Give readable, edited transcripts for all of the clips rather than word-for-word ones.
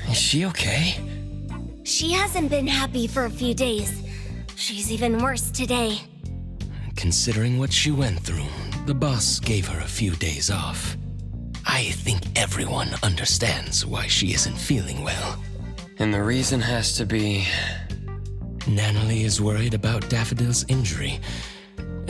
Is she okay? She hasn't been happy for a few days. She's even worse today. Considering what she went through, the boss gave her a few days off. I think everyone understands why she isn't feeling well. And the reason has to be... Natalie is worried about Daffodil's injury.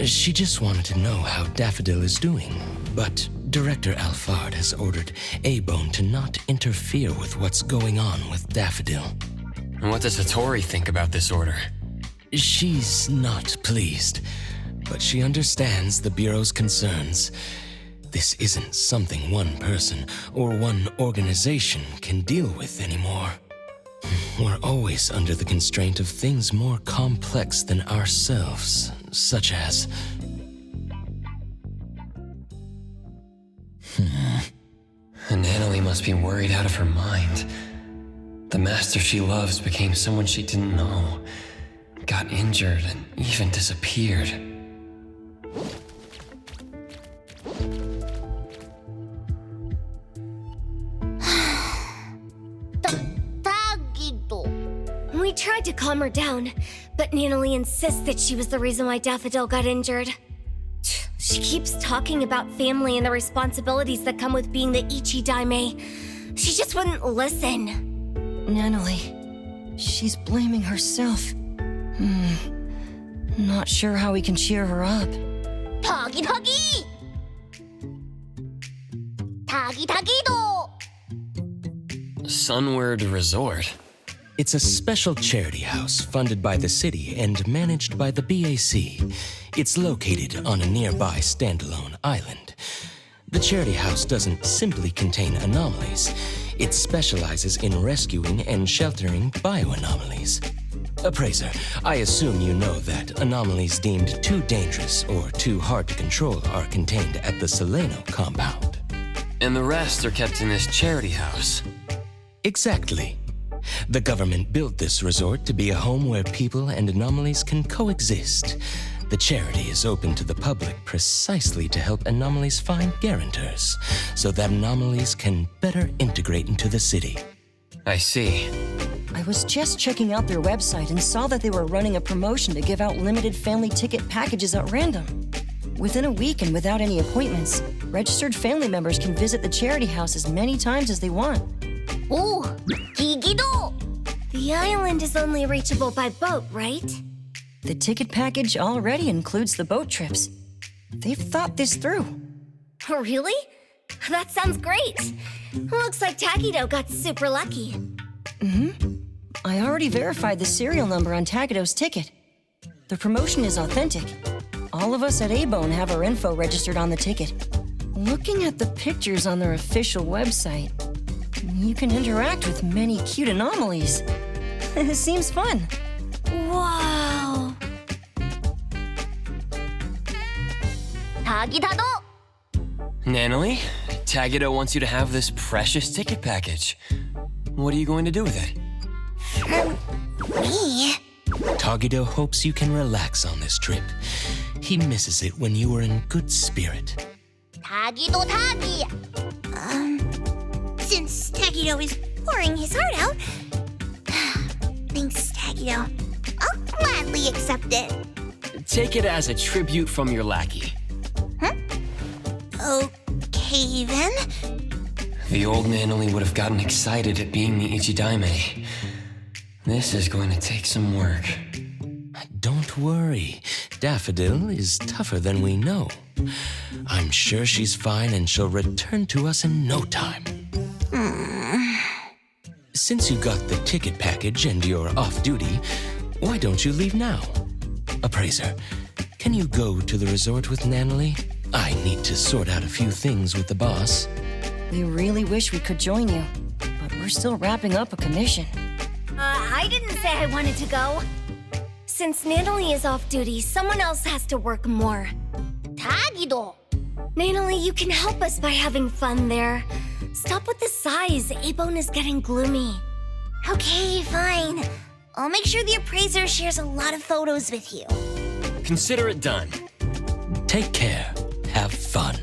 She just wanted to know how Daffodil is doing, but Director Alphard has ordered A-Bone to not interfere with what's going on with Daffodil. And what does Hattori think about this order? She's not pleased, but she understands the Bureau's concerns. This isn't something one person or one organization can deal with anymore. We're always under the constraint of things more complex than ourselves, such as... And Natalie must be worried out of her mind. The master she loves became someone she didn't know, got injured, and even disappeared. We tried to calm her down, but Natalie insists that she was the reason why Daffodil got injured. She keeps talking about family and the responsibilities that come with being the Ichi-Daime. She just wouldn't listen. Natalie, she's blaming herself. Not sure how we can cheer her up. Tagi Tagi! Tagi Tagi-do! Sunward Resort? It's a special charity house funded by the city and managed by the BAC. It's located on a nearby standalone island. The charity house doesn't simply contain anomalies. It specializes in rescuing and sheltering bioanomalies. Appraiser, I assume you know that anomalies deemed too dangerous or too hard to control are contained at the Seleno compound. And the rest are kept in this charity house. Exactly. The government built this resort to be a home where people and anomalies can coexist. The charity is open to the public precisely to help anomalies find guarantors, so that anomalies can better integrate into the city. I see. I was just checking out their website and saw that they were running a promotion to give out limited family ticket packages at random. Within a week and without any appointments, registered family members can visit the charity house as many times as they want. Oh, Gigido! The island is only reachable by boat, right? The ticket package already includes the boat trips. They've thought this through. Oh, really? That sounds great. Looks like Takido got super lucky. I already verified the serial number on Takido's ticket. The promotion is authentic. All of us at A-Bone have our info registered on the ticket. Looking at the pictures on their official website, you can interact with many cute anomalies. It seems fun. Wow! Tagidado! Natalie, Tagido wants you to have this precious ticket package. What are you going to do with it? Me? Tagido hopes you can relax on this trip. He misses it when you were in good spirit. Tagido Tagi! Since Tagido is pouring his heart out... Thanks, Tagido. I'll gladly accept it. Take it as a tribute from your lackey. Okay, then. The old Natalie would have gotten excited at being the Ichidaime. This is going to take some work. Don't worry. Daffodil is tougher than we know. I'm sure she's fine and she'll return to us in no time. Since you got the ticket package and you're off duty, why don't you leave now? Appraiser, can you go to the resort with Natalie? I need to sort out a few things with the boss. We really wish we could join you, but we're still wrapping up a commission. I didn't say I wanted to go. Since Natalie is off duty, someone else has to work more. Tagido! Natalie, you can help us by having fun there. Stop with the sighs. A-Bone is getting gloomy. Okay, fine. I'll make sure the appraiser shares a lot of photos with you. Consider it done. Take care. Have fun.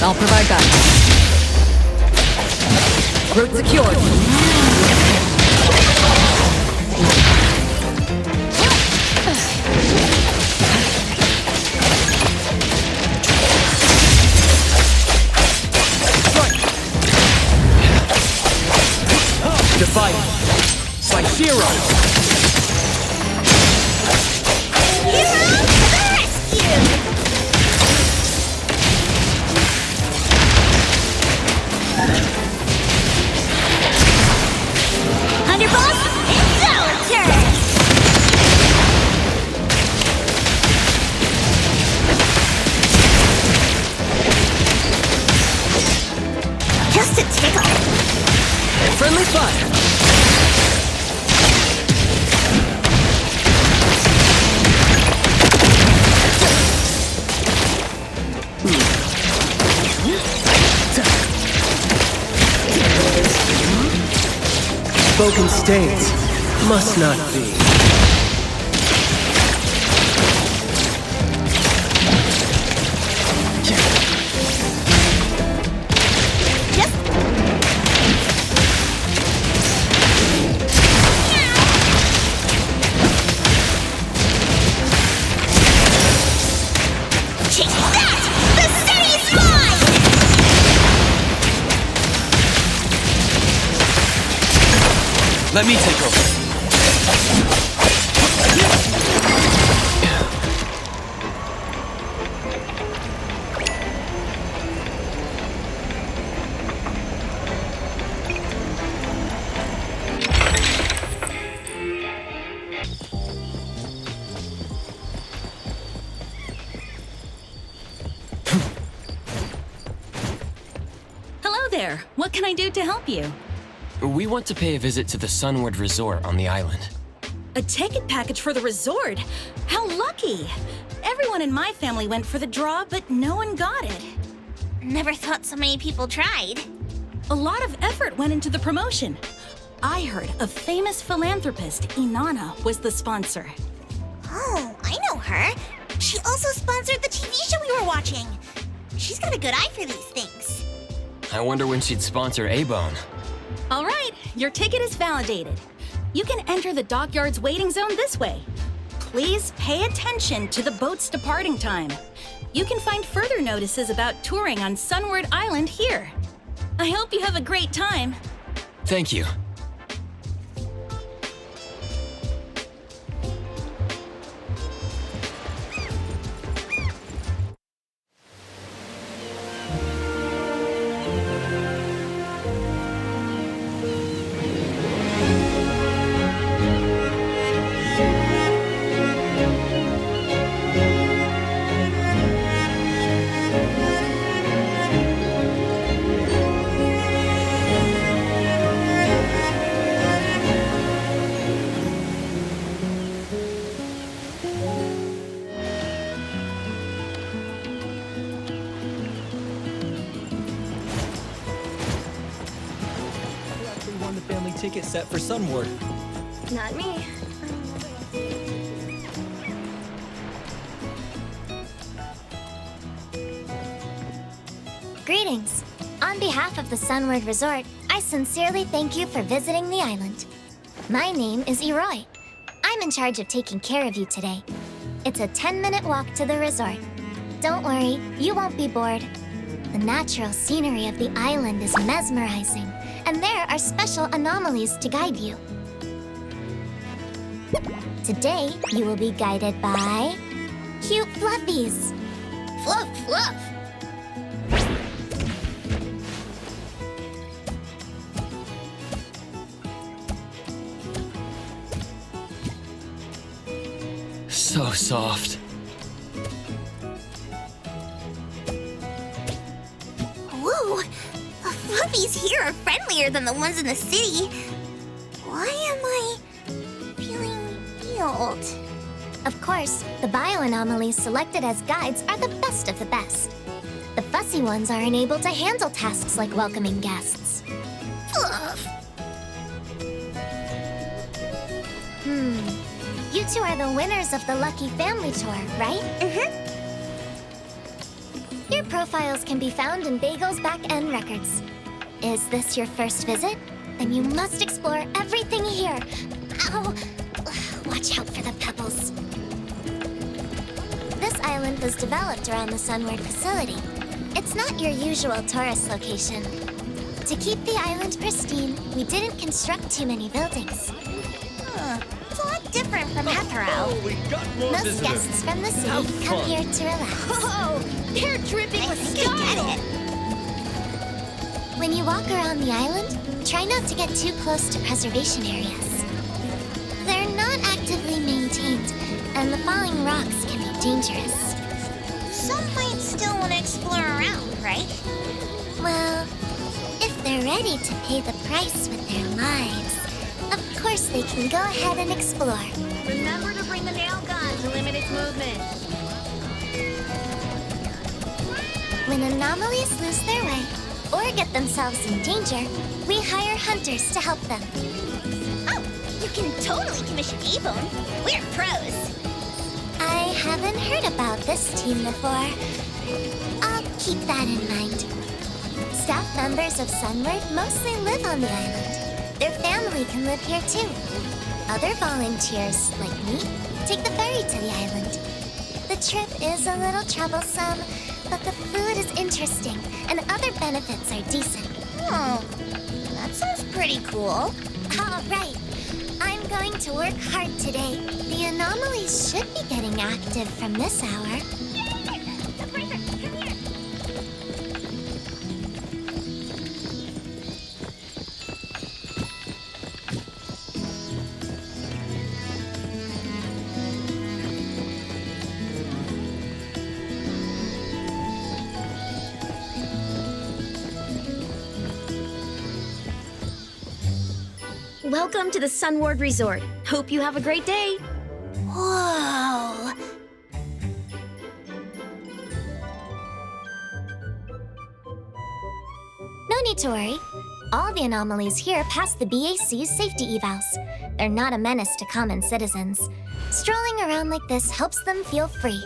I'll provide guidance. Route secured. To fight! Saishiro! Hero to the rescue! Thunderbolt, it's our turn! Just a tickle. Friendly fire! Spoken states must not be. Take that! The city's mine! Let me take over. Hello there. What can I do to help you? We want to pay a visit to the Sunward Resort on the island. A ticket package for the resort? How lucky! Everyone in my family went for the draw, but no one got it. Never thought so many people tried. A lot of effort went into the promotion. I heard a famous philanthropist, Inanna, was the sponsor. Oh, I know her. She also sponsored the TV show we were watching. She's got a good eye for these things. I wonder when she'd sponsor A-Bone. All right, your ticket is validated. You can enter the dockyard's waiting zone this way. Please pay attention to the boat's departing time. You can find further notices about touring on Sunward Island here. I hope you have a great time. Thank you. Won the family ticket set for Sunward. Not me. Greetings. On behalf of the Sunward Resort, I sincerely thank you for visiting the island. My name is Eroi. I'm in charge of taking care of you today. It's a 10-minute walk to the resort. Don't worry, you won't be bored. The natural scenery of the island is mesmerizing, and there are special anomalies to guide you. Today, you will be guided by cute fluffies. Fluff, fluff. So soft. Whoa! The fluffies here are friendlier than the ones in the city. Why am I feeling healed? Of course, the bioanomalies selected as guides are the best of the best. The fussy ones are unable to handle tasks like welcoming guests. Fluff! You two are the winners of the Lucky Family Tour, right? Your profiles can be found in Bagel's back-end records. Is this your first visit? Then you must explore everything here. Ow! Watch out for the pebbles. This island was developed around the Sunward facility. It's not your usual tourist location. To keep the island pristine, we didn't construct too many buildings. It's a lot different from Hetero. We got more Most visitors. guests from the city Have come fun. here to relax. Oh, they're dripping I with think I style. get it. When you walk around the island, try not to get too close to preservation areas. They're not actively maintained, and the falling rocks can be dangerous. Some might still want to explore around, right? Well, if they're ready to pay the price with their lives, of course they can go ahead and explore. Remember to bring the nail gun to limit its movement. When anomalies lose their way or get themselves in danger, we hire hunters to help them. Oh, you can totally commission A-Bone. We're pros. I haven't heard about this team before. I'll keep that in mind. Staff members of Sunward mostly live on the island. Their family can live here too. Other volunteers, like me, take the ferry to the island. The trip is a little troublesome, but the food is interesting and other benefits are decent. Oh, that sounds pretty cool. All right. I'm going to work hard today. The anomalies should be getting active from this hour. Welcome to the Sunward Resort. Hope you have a great day. Whoa! No need to worry. All the anomalies here pass the BAC's safety evals. They're not a menace to common citizens. Strolling around like this helps them feel free.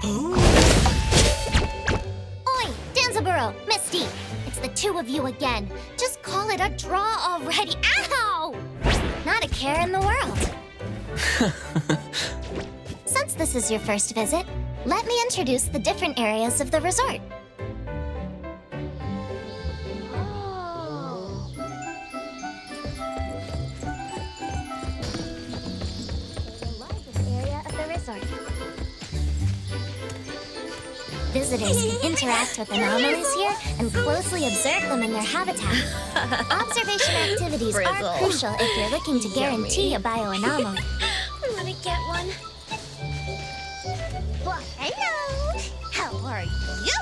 Oi! Danzaburo, Misty! It's the two of you again. Just call it a draw already. Ow! Not a care in the world. Since this is your first visit, let me introduce the different areas of the resort. The largest area of the resort. Visitors can interact with anomalies here and closely observe them in their habitat. Observation activities Frizzle. are crucial if you're looking to guarantee a bioanomaly. I want to get one. Well, hello. How are you?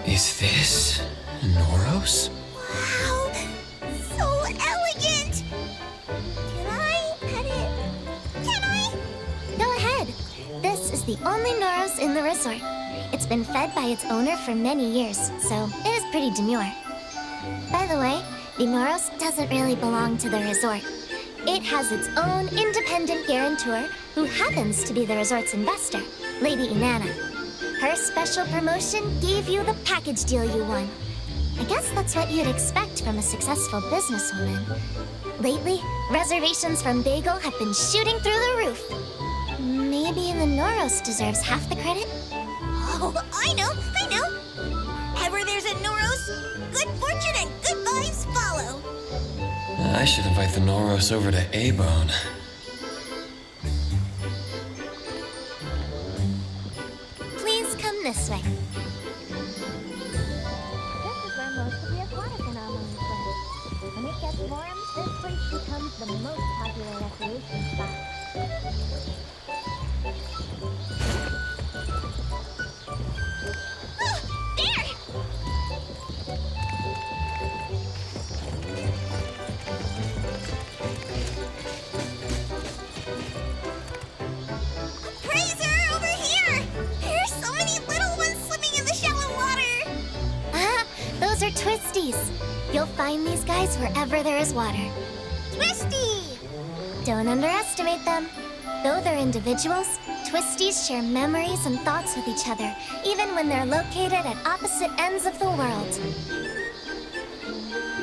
Is this Noros? Wow, so elegant. Can I pet it? Can I? Go ahead. This is the only Noros in the resort. It's been fed by its owner for many years, so it is pretty demure. By the way, the Noros doesn't really belong to the resort. It has its own independent guarantor, who happens to be the resort's investor, Lady Inanna. Her special promotion gave you the package deal you won. I guess that's what you'd expect from a successful businesswoman. Lately, reservations from Bagel have been shooting through the roof. Maybe the Noros deserves half the credit? Oh, I know. Ever there's a Noros, good fortune and good vibes follow. I should invite the Noros over to A-Bone. Please come this way. This is where most of the aquatic anomalies live. When it gets warm, this place becomes the most popular recreation spot. There! Appraiser, over here! There's so many little ones swimming in the These are twisties. You'll find these guys wherever there is water. Twisty! Don't underestimate them. Though they're individuals, twisties share memories and thoughts with each other, even when they're located at opposite ends of the world.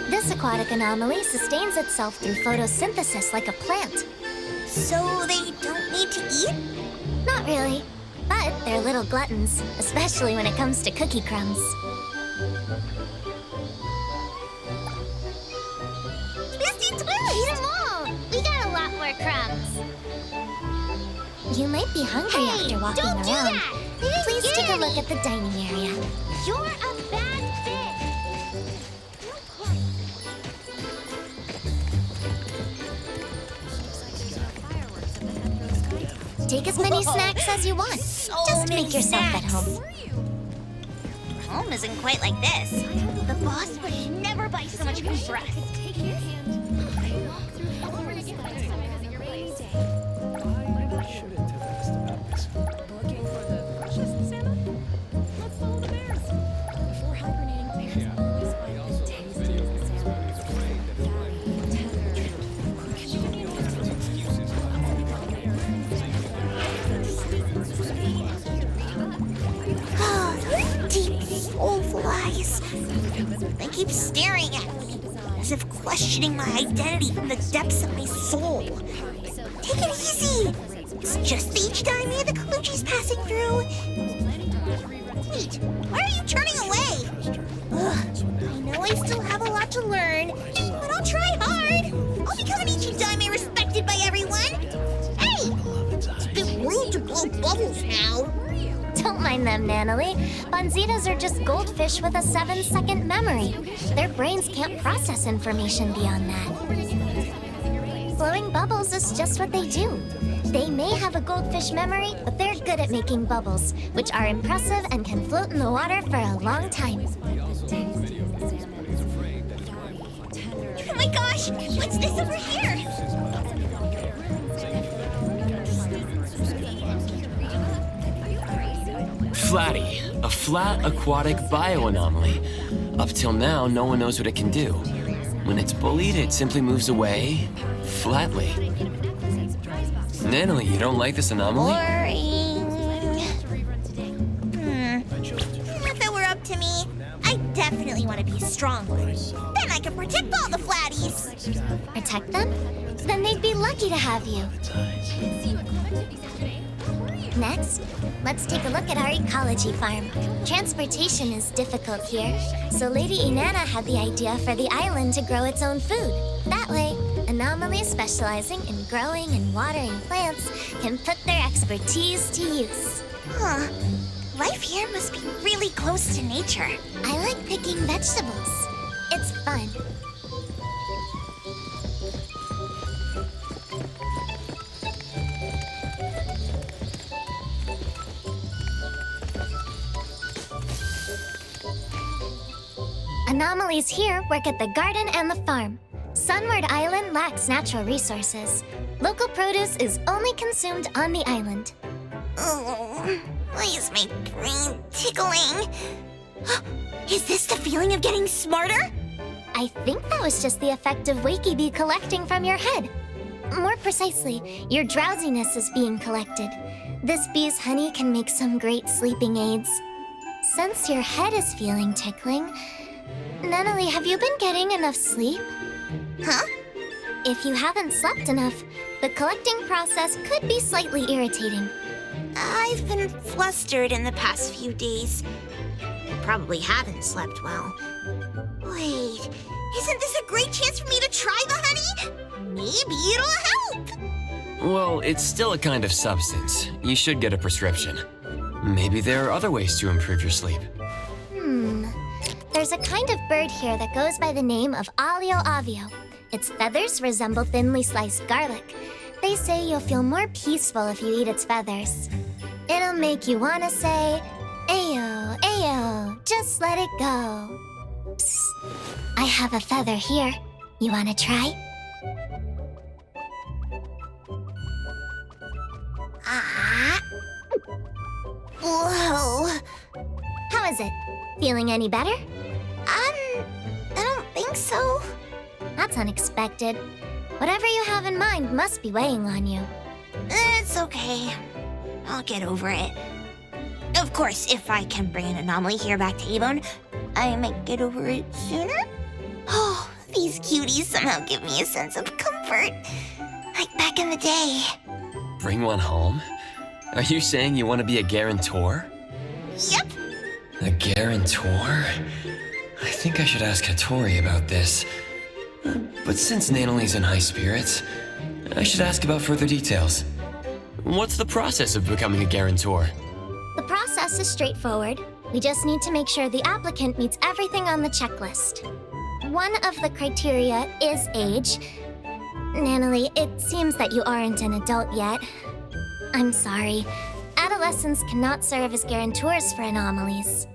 This aquatic anomaly sustains itself through photosynthesis like a plant. So they don't need to eat? Not really, but they're little gluttons, especially when it comes to cookie crumbs. Twisty Twist! Eat them all! We got a lot more crumbs. You might be hungry after walking don't do around. that! They didn't Please get take a any. look at the dining area. You're a bad fit! Take as many snacks as you want. Just make yourself at home. Home isn't quite like this. The boss would never buy so much breath. Deep soulful eyes. They keep staring at me, as if questioning my identity from the depths of my soul. Take it easy. It's just the each daimyo the Kaluji's passing through. Wait, why are you turning away? Ugh, I know I still have a lot to learn, but I'll try hard. I'll become an ichi daimyo respected by everyone. Hey, it's a bit rude to blow bubbles now. Don't mind them, Nanalie. Bonzitas are just goldfish with a 7-second memory. Their brains can't process information beyond that. Blowing bubbles is just what they do. They may have a goldfish memory, but they're good at making bubbles, which are impressive and can float in the water for a long time. Oh my gosh, what's this over here? Flatty, a flat aquatic bioanomaly. Up till now, no one knows what it can do. When it's bullied, it simply moves away, flatly. Nanalie, you don't like this anomaly? Boring. If it were up to me, I definitely want to be a strong one. Then I can protect all the flatties. Protect them? Then they'd be lucky to have you. Next, let's take a look at our ecology farm. Transportation is difficult here, so Lady Inanna had the idea for the island to grow its own food. That way, anomalies specializing in growing and watering plants can put their expertise to use. Huh. Life here must be really close to nature. I like picking vegetables. It's fun. Anomalies here work at the garden and the farm. Sunward Island lacks natural resources. Local produce is only consumed on the island. Oh, why is my brain tickling? Is this the feeling of getting smarter? I think that was just the effect of Wakey Bee collecting from your head. More precisely, your drowsiness is being collected. This bee's honey can make some great sleeping aids. Since your head is feeling tickling, Nanalie, have you been getting enough sleep? Huh? If you haven't slept enough, the collecting process could be slightly irritating. I've been flustered in the past few days. Probably haven't slept well. Wait, isn't this a great chance for me to try the honey? Maybe it'll help! Well, it's still a kind of substance. You should get a prescription. Maybe there are other ways to improve your sleep. There's a kind of bird here that goes by the name of Alio Avio. Its feathers resemble thinly sliced garlic. They say you'll feel more peaceful if you eat its feathers. It'll make you want to say, Ayo, Ayo, just let it go. Psst, I have a feather here. You want to try? Ah. Whoa. How is it? Feeling any better? think so? That's unexpected. Whatever you have in mind must be weighing on you. It's okay. I'll get over it. Of course, if I can bring an anomaly here back to Avon, I might get over it sooner. Oh, these cuties somehow give me a sense of comfort. Like back in the day. Bring one home? Are you saying you want to be a guarantor? Yep. A guarantor? I think I should ask Hattori about this. But since Nanoli's in high spirits, I should ask about further details. What's the process of becoming a guarantor? The process is straightforward. We just need to make sure the applicant meets everything on the checklist. One of the criteria is age. Nanoli, it seems that you aren't an adult yet. I'm sorry. Adolescents cannot serve as guarantors for anomalies.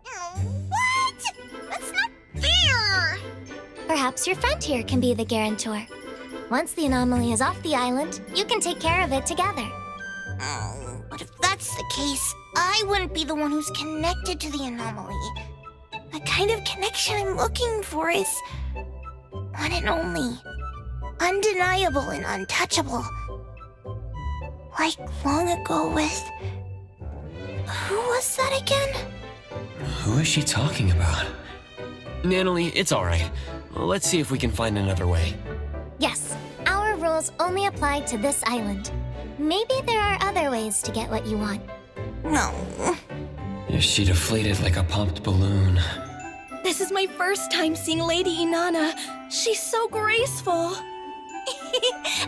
What? That's not fair! Perhaps your friend here can be the guarantor. Once the anomaly is off the island, you can take care of it together. Oh, but if that's the case, I wouldn't be the one who's connected to the anomaly. The kind of connection I'm looking for is one and only. Undeniable and untouchable. Like long ago with... Who was that again? Who is she talking about? Nanoli, it's alright. Let's see if we can find another way. Yes, our rules only apply to this island. Maybe there are other ways to get what you want. No. She deflated like a popped balloon. This is my first time seeing Lady Inanna. She's so graceful.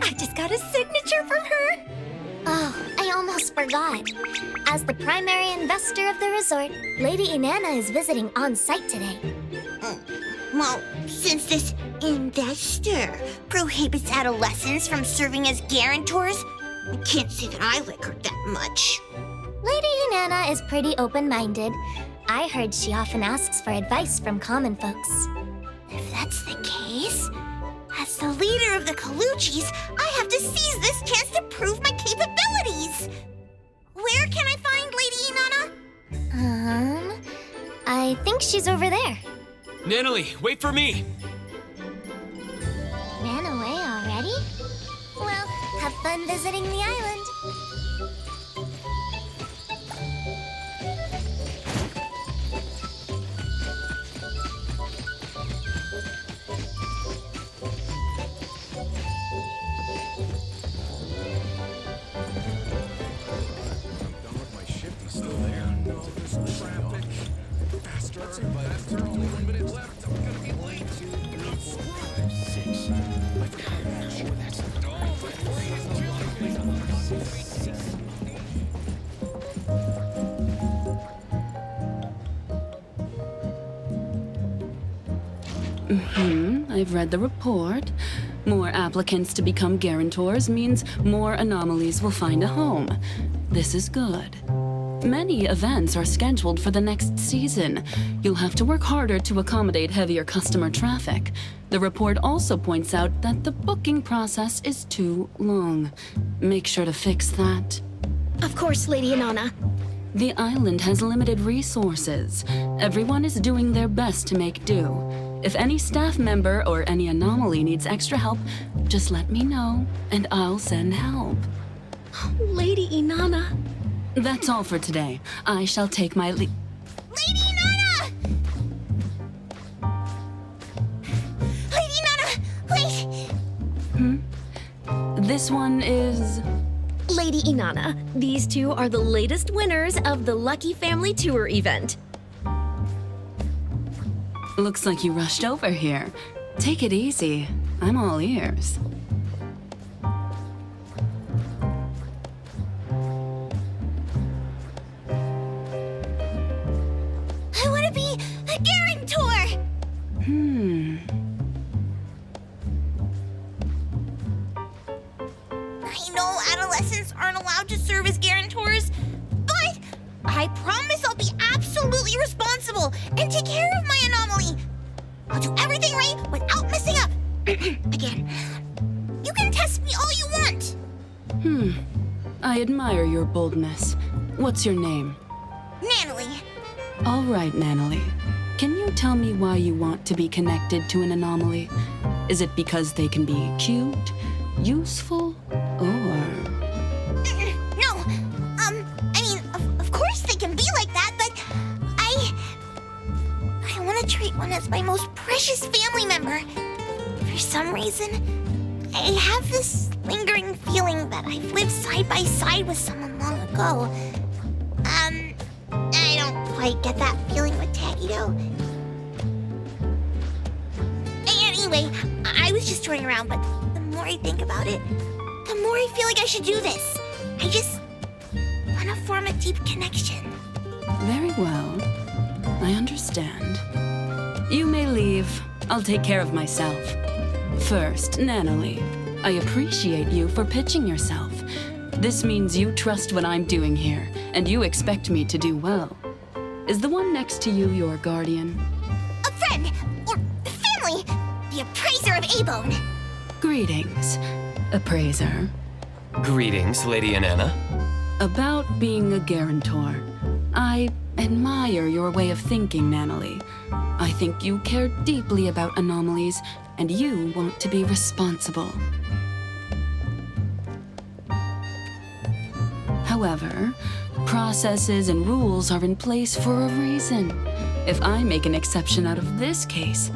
I just got a signature from her. Oh, I almost forgot. As the primary investor of the resort, Lady Inanna is visiting on site today. Well, since this investor prohibits adolescents from serving as guarantors, I can't say that I like her that much. Lady Inanna is pretty open-minded. I heard she often asks for advice from common folks. If that's the case, as the leader of the Colucci's, I have to seize this chance to prove my capabilities. Where can I find Lady Inanna? I think she's over there. Nanoli, wait for me! Ran away already? Well, have fun visiting the island. I've read the report. More applicants to become guarantors means more anomalies will find a home. This is good. Many events are scheduled for the next season. You'll have to work harder to accommodate heavier customer traffic. The report also points out that the booking process is too long. Make sure to fix that. Of course, Lady Inanna. The island has limited resources. Everyone is doing their best to make do. If any staff member or any anomaly needs extra help, just let me know, and I'll send help. Lady Inanna. That's all for today. I shall take my leave. Lady Inanna! Lady Inanna, wait! This one is... Lady Inanna, these two are the latest winners of the Lucky Family Tour event. Looks like you rushed over here. Take it easy. I'm all ears. I want to be a guarantor! I know adolescents aren't allowed to serve as guarantors, but I promise I'll be absolutely responsible and take care of my anomaly. I'll do everything right without messing up. Again, you can test me all you want. I admire your boldness. What's your name? Nanoli. All right, Nanoli. Can you tell me why you want to be connected to an anomaly? Is it because they can be cute, useful, or... No, I mean, of course they can be like that, but I want to treat one as my most precious family member. For some reason, I have this lingering feeling that I've lived side by side with someone long ago. I don't quite get that feeling with Taggy, though. Anyway, I was just toying around, but the more I think about it, the more I feel like I should do this. I just want to form a deep connection. Very well. I understand. You may leave. I'll take care of myself. First, Nanalie, I appreciate you for pitching yourself. This means you trust what I'm doing here, and you expect me to do well. Is the one next to you your guardian? A friend, or family, the appraiser of Abone. Greetings, appraiser. Greetings, Lady Anana. About being a guarantor. I admire your way of thinking, Nanalie. I think you care deeply about anomalies, and you want to be responsible. However, processes and rules are in place for a reason. If I make an exception out of this case,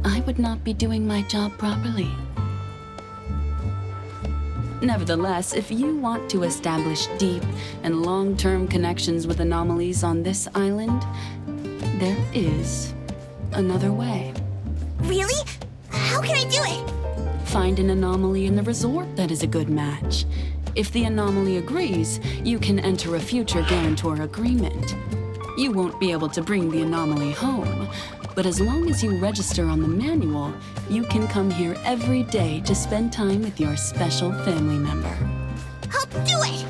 I would not be doing my job properly. Nevertheless, if you want to establish deep and long-term connections with anomalies on this island, there is another way. Really? How can I do it? Find an anomaly in the resort that is a good match. If the anomaly agrees, you can enter a future guarantor agreement. You won't be able to bring the anomaly home, but as long as you register on the manual, you can come here every day to spend time with your special family member. I'll do it!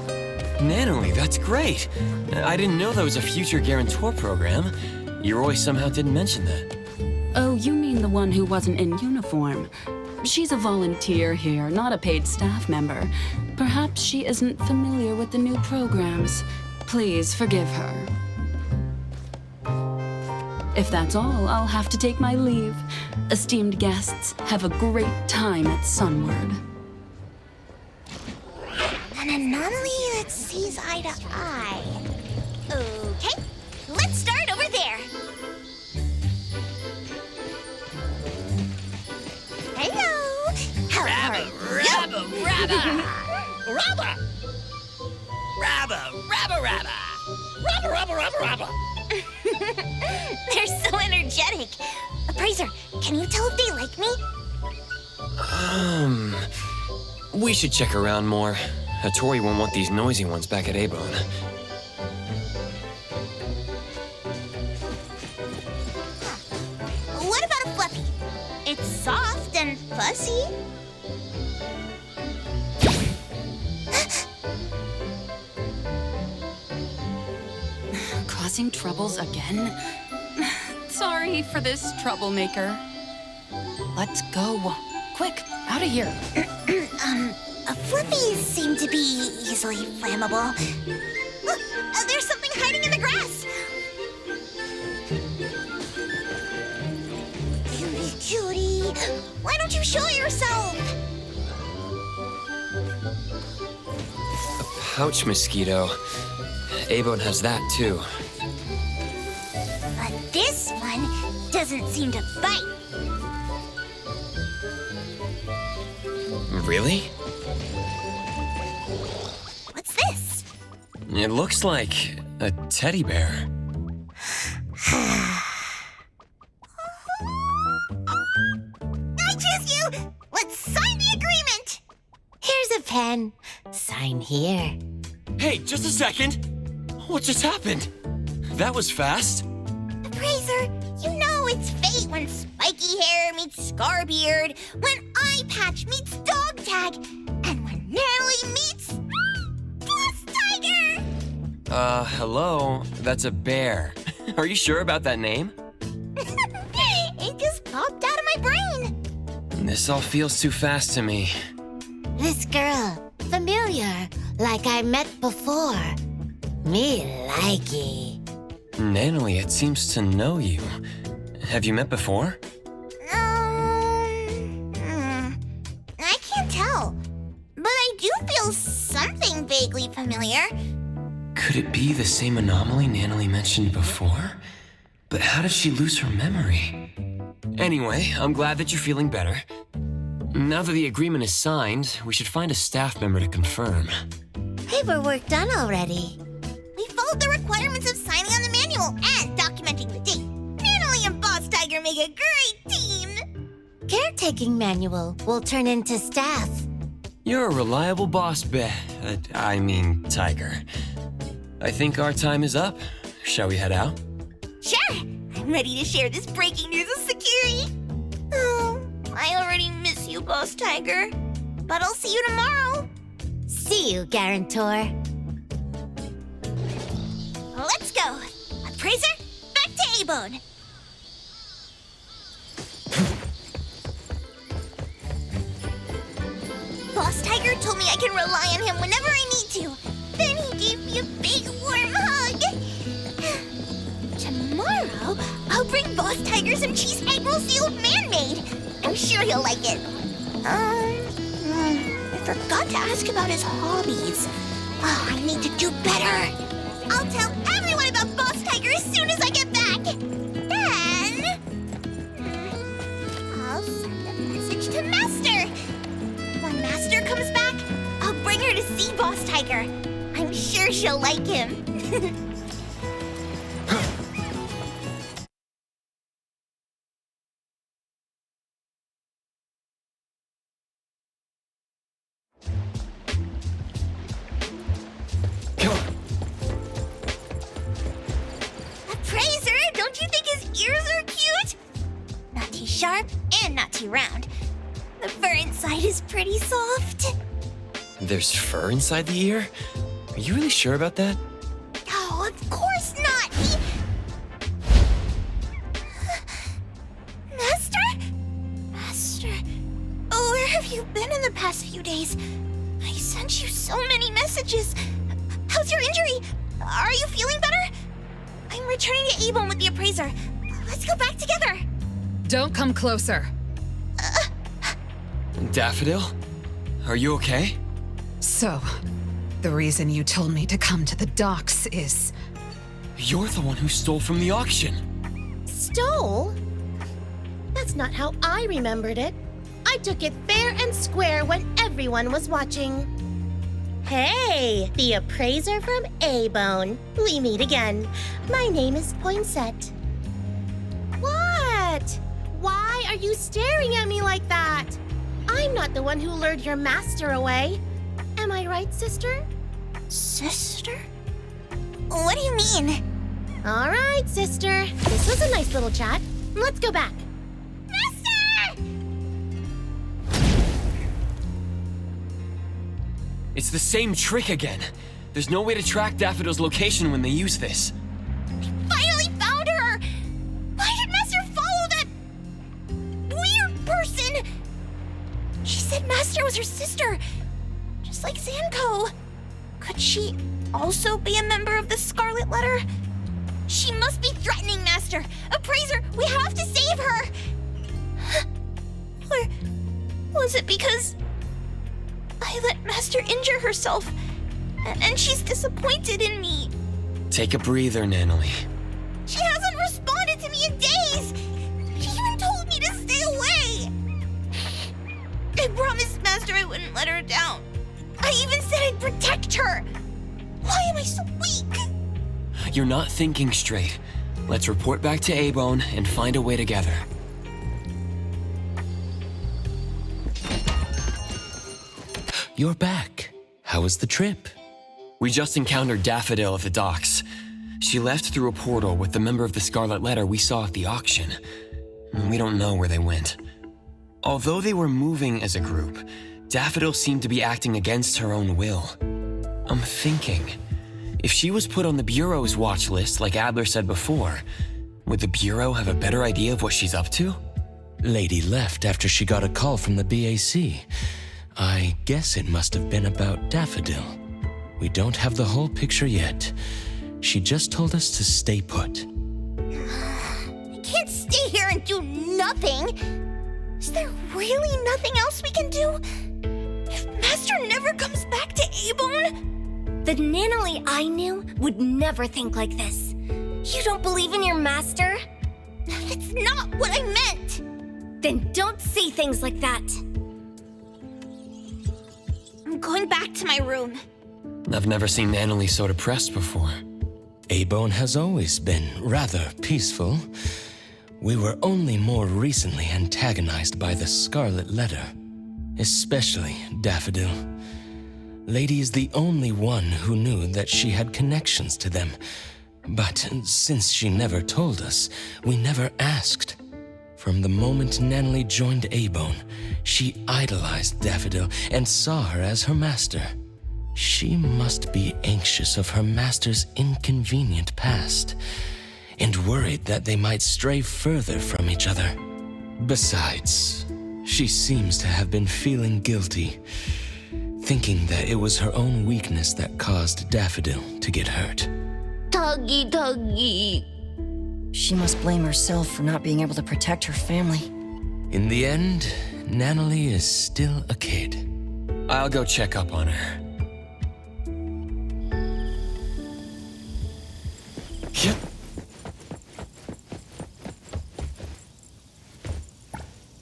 Nanalie, that's great. I didn't know there was a future guarantor program. Yoroi somehow didn't mention that. Oh, you mean the one who wasn't in uniform. She's a volunteer here, not a paid staff member. Perhaps she isn't familiar with the new programs. Please forgive her. If that's all, I'll have to take my leave. Esteemed guests, have a great time at Sunward. An anomaly that sees eye to eye. Okay, let's start over there. Hello. How are you? They're so energetic. Appraiser, can you tell if they like me? We should check around more. Hattori won't want these noisy ones back at Abone. What about a Fluffy? It's soft and fussy. Causing troubles again? Sorry for this, troublemaker. Let's go. Quick, out of here. Fluffies seem to be easily flammable. Look, there's something hiding in the grass. Cutie, why don't you show yourself? A pouch mosquito. Abone has that too. But this one doesn't seem to bite. Really? What's this? It looks like a teddy bear. I choose you! Let's sign the agreement! Here's a pen. Sign here. Hey, just a second! What just happened? That was fast. Appraiser, you know it's fate when spiky hair meets Scarbeard, when eye patch meets dog tag, and when Natalie meets Boss Tiger! Hello? That's a bear. Are you sure about that name? It just popped out of my brain. This all feels too fast to me. This girl, familiar, like I met before. Me likey. Nanalie, it seems to know you. Have you met before? I can't tell. But I do feel something vaguely familiar. Could it be the same anomaly Natalie mentioned before? But how did she lose her memory? Anyway, I'm glad that you're feeling better. Now that the agreement is signed, we should find a staff member to confirm. Paperwork done already. We followed the requirements of signing on the manual and documenting the date. Natalie and Boss Tiger make a great team. Caretaking manual will turn into staff. You're a reliable boss, Tiger. I think our time is up. Shall we head out? Sure, I'm ready to share this breaking news with Sakiri. Oh, I already miss you, Boss Tiger. But I'll see you tomorrow. See you, Guarantor. Let's go. Appraiser, back to A-Bone. Boss Tiger told me I can rely on him whenever I need to. Then he gave me a big warm hug. Tomorrow, I'll bring Boss Tiger some cheese egg rolls the old man made. I'm sure he'll like it. I forgot to ask about his hobbies. Oh, I need to do better. I'll tell everyone about Boss Tiger as soon as I get back. Then, I'll send a message to Master. When Master comes back, I'll bring her to see Boss Tiger. I'm sure she'll like him. Come on. Appraiser, don't you think his ears are cute? Not too sharp and not too round. The fur inside is pretty soft. There's fur inside the ear? Are you really sure about that? Oh, of course not. Master? Oh, where have you been in the past few days? I sent you so many messages. How's your injury? Are you feeling better? I'm returning to A-Bone with the appraiser. Let's go back together. Don't come closer. Daffodil? Are you okay? So, the reason you told me to come to the docks is... You're the one who stole from the auction. Stole? That's not how I remembered it. I took it fair and square when everyone was watching. Hey, the appraiser from A-Bone. We meet again. My name is Poinsett. What? Why are you staring at me like that? I'm not the one who lured your master away. Am I right, sister? Sister? What do you mean? All right, sister. This was a nice little chat. Let's go back. Master! It's the same trick again. There's no way to track Daffodil's location when they use this. Finally found her! Why did Master follow that weird person? She said Master was her sister, just like Zanko. Could she also be a member of the Scarlet Letter? She must be threatening Master. Appraiser, we have to save her! Or was it because I let Master injure herself, and she's disappointed in me? Take a breather, Natalie. She hasn't responded to me in days! She even told me to stay away! I promised Master I wouldn't let her down. I even said I'd protect her! Why am I so weak? You're not thinking straight. Let's report back to A-Bone and find a way together. You're back. How was the trip? We just encountered Daffodil at the docks. She left through a portal with the member of the Scarlet Letter we saw at the auction. We don't know where they went. Although they were moving as a group, Daffodil seemed to be acting against her own will. I'm thinking, if she was put on the Bureau's watch list like Adler said before, would the Bureau have a better idea of what she's up to? Lady left after she got a call from the BAC. I guess it must have been about Daffodil. We don't have the whole picture yet. She just told us to stay put. I can't stay here and do nothing. Is there really nothing else we can do? If Master never comes back to Abone? The Nanalie I knew would never think like this. You don't believe in your master? That's not what I meant. Then don't say things like that. I'm going back to my room. I've never seen Nanalie so depressed before. Abone has always been rather peaceful. We were only more recently antagonized by the Scarlet Letter. Especially Daffodil. Lady is the only one who knew that she had connections to them. But since she never told us, we never asked. From the moment Nanalie joined Abone, she idolized Daffodil and saw her as her master. She must be anxious of her master's inconvenient past, and worried that they might stray further from each other. Besides, she seems to have been feeling guilty, thinking that it was her own weakness that caused Daffodil to get hurt. Tuggy. She must blame herself for not being able to protect her family. In the end, Nanalie is still a kid. I'll go check up on her. Yep.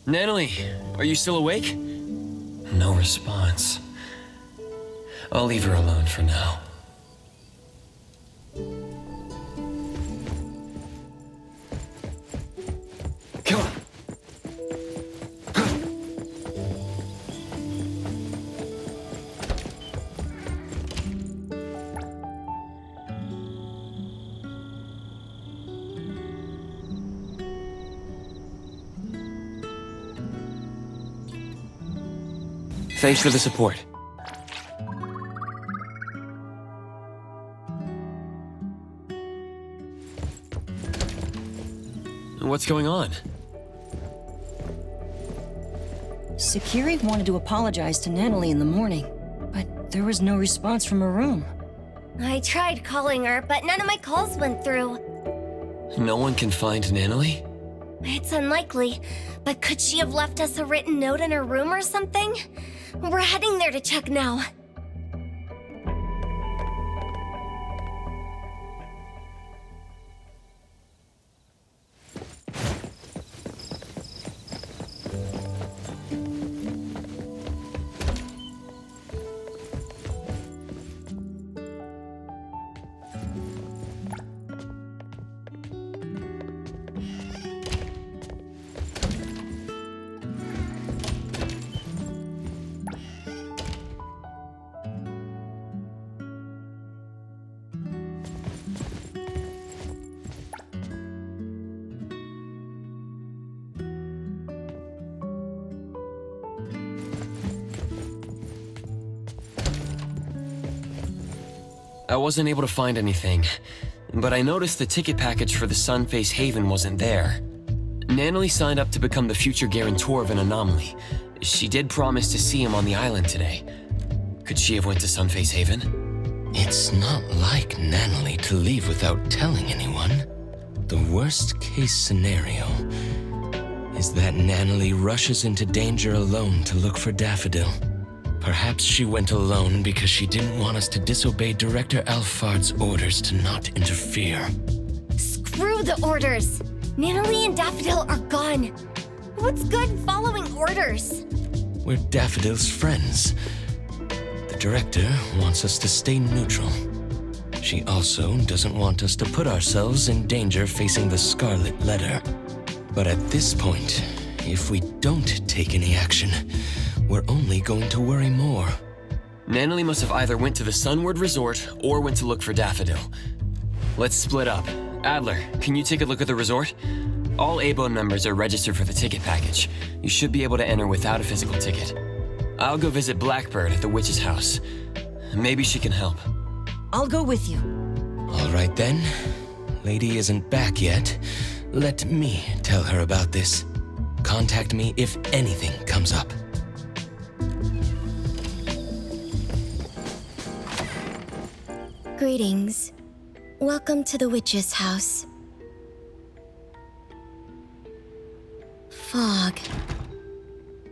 Nanalie, are you still awake? No response. I'll leave her alone for now. Come on. Thanks for the support. What's going on? Sakiri wanted to apologize to Nanalie in the morning, but there was no response from her room. I tried calling her, but none of my calls went through. No one can find Nanalie? It's unlikely, but could she have left us a written note in her room or something? We're heading there to check now. I wasn't able to find anything, but I noticed the ticket package for the Sunface Haven wasn't there. Nanalie signed up to become the future guarantor of an anomaly. She did promise to see him on the island today. Could she have went to Sunface Haven? It's not like Nanalie to leave without telling anyone. The worst case scenario is that Nanalie rushes into danger alone to look for Daffodil. Perhaps she went alone because she didn't want us to disobey Director Alfard's orders to not interfere. Screw the orders! Nanalie and Daffodil are gone. What's good following orders? We're Daffodil's friends. The Director wants us to stay neutral. She also doesn't want us to put ourselves in danger facing the Scarlet Letter. But at this point, if we don't take any action, we're only going to worry more. Nanalie must have either went to the Sunward Resort or went to look for Daffodil. Let's split up. Adler, can you take a look at the resort? All Abone members are registered for the ticket package. You should be able to enter without a physical ticket. I'll go visit Blackbird at the witch's house. Maybe she can help. I'll go with you. All right then. Lady isn't back yet. Let me tell her about this. Contact me if anything comes up. Greetings. Welcome to the witch's house. Fog.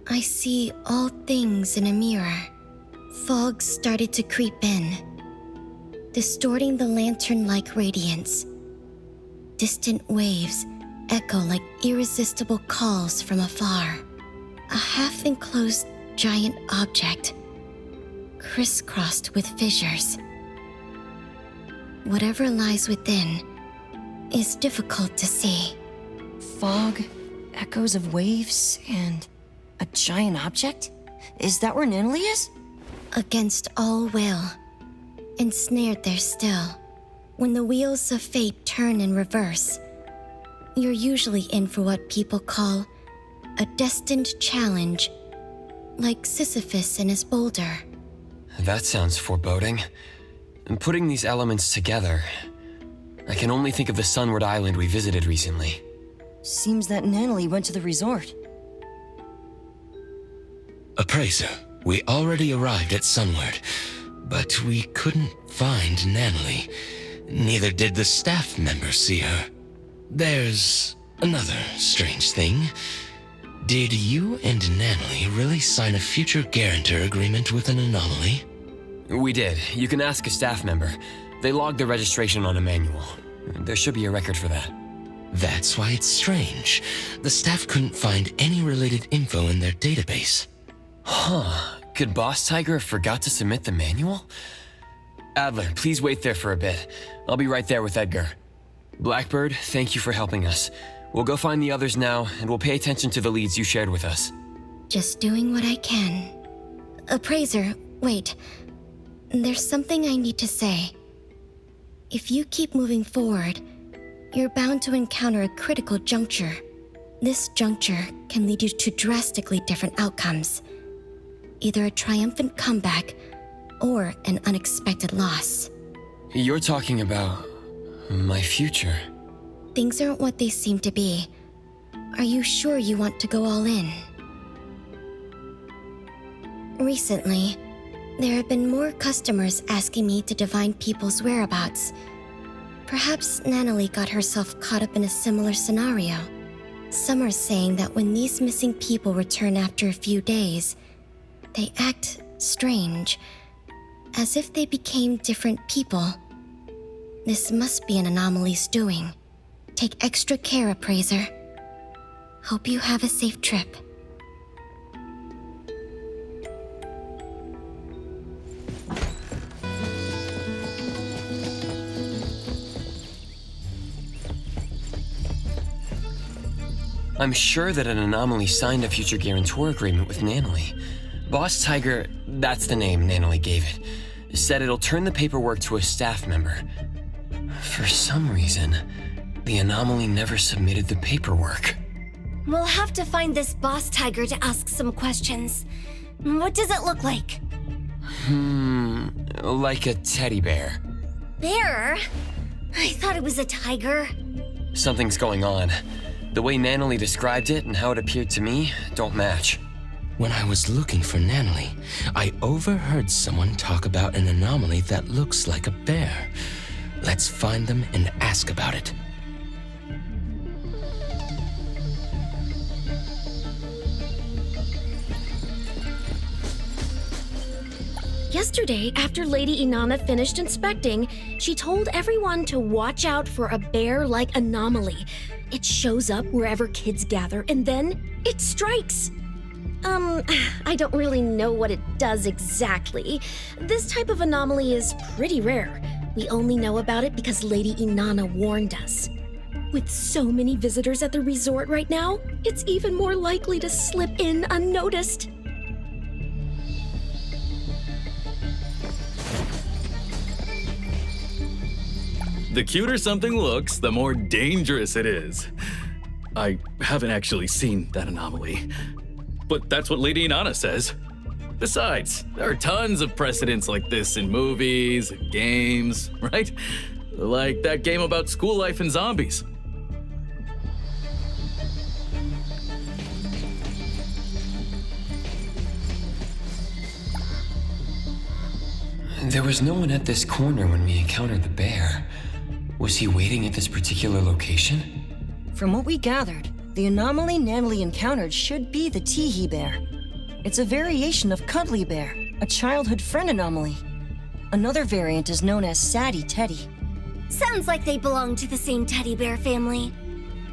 I see all things in a mirror. Fog started to creep in, distorting the lantern-like radiance. Distant waves echo like irresistible calls from afar. A half-enclosed giant object, crisscrossed with fissures. Whatever lies within is difficult to see. Fog, echoes of waves, and a giant object? Is that where Natalie is? Against all will, ensnared there still. When the wheels of fate turn in reverse, you're usually in for what people call a destined challenge, like Sisyphus and his boulder. That sounds foreboding. And putting these elements together, I can only think of the Sunward Island we visited recently. Seems that Natalie went to the resort. Appraiser, we already arrived at Sunward, but we couldn't find Natalie. Neither did the staff members see her. There's another strange thing. Did you and Natalie really sign a future guarantor agreement with an anomaly? We did. You can ask a staff member. They logged the registration on a manual. There should be a record for that. That's why it's strange. The staff couldn't find any related info in their database. Huh. Could Boss Tiger have forgot to submit the manual? Adler, please wait there for a bit. I'll be right there with Edgar. Blackbird, thank you for helping us. We'll go find the others now, and we'll pay attention to the leads you shared with us. Just doing what I can. Appraiser, wait. There's something I need to say. If you keep moving forward, you're bound to encounter a critical juncture. This juncture can lead you to drastically different outcomes. Either a triumphant comeback, or an unexpected loss. You're talking about my future. Things aren't what they seem to be. Are you sure you want to go all in? Recently, there have been more customers asking me to divine people's whereabouts. Perhaps Natalie got herself caught up in a similar scenario. Some are saying that when these missing people return after a few days, they act strange, as if they became different people. This must be an anomaly's doing. Take extra care, Appraiser. Hope you have a safe trip. I'm sure that an anomaly signed a future guarantor agreement with Natalie. Boss Tiger, that's the name Natalie gave it, said it'll turn the paperwork to a staff member. For some reason, the anomaly never submitted the paperwork. We'll have to find this Boss Tiger to ask some questions. What does it look like? Like a teddy bear. Bear? I thought it was a tiger. Something's going on. The way Natalie described it and how it appeared to me don't match. When I was looking for Natalie, I overheard someone talk about an anomaly that looks like a bear. Let's find them and ask about it. Yesterday, after Lady Inanna finished inspecting, she told everyone to watch out for a bear-like anomaly. It shows up wherever kids gather, and then it strikes. I don't really know what it does exactly. This type of anomaly is pretty rare. We only know about it because Lady Inanna warned us. With so many visitors at the resort right now, it's even more likely to slip in unnoticed. The cuter something looks, the more dangerous it is. I haven't actually seen that anomaly, but that's what Lady Inanna says. Besides, there are tons of precedents like this in movies and games, right? Like that game about school life and zombies. There was no one at this corner when we encountered the bear. Was he waiting at this particular location? From what we gathered, The anomaly Natalie encountered should be the Teehee Bear. It's a variation of Cuddly Bear, a childhood friend anomaly. Another variant is known as Sadie Teddy. Sounds like they belong to the same teddy bear family.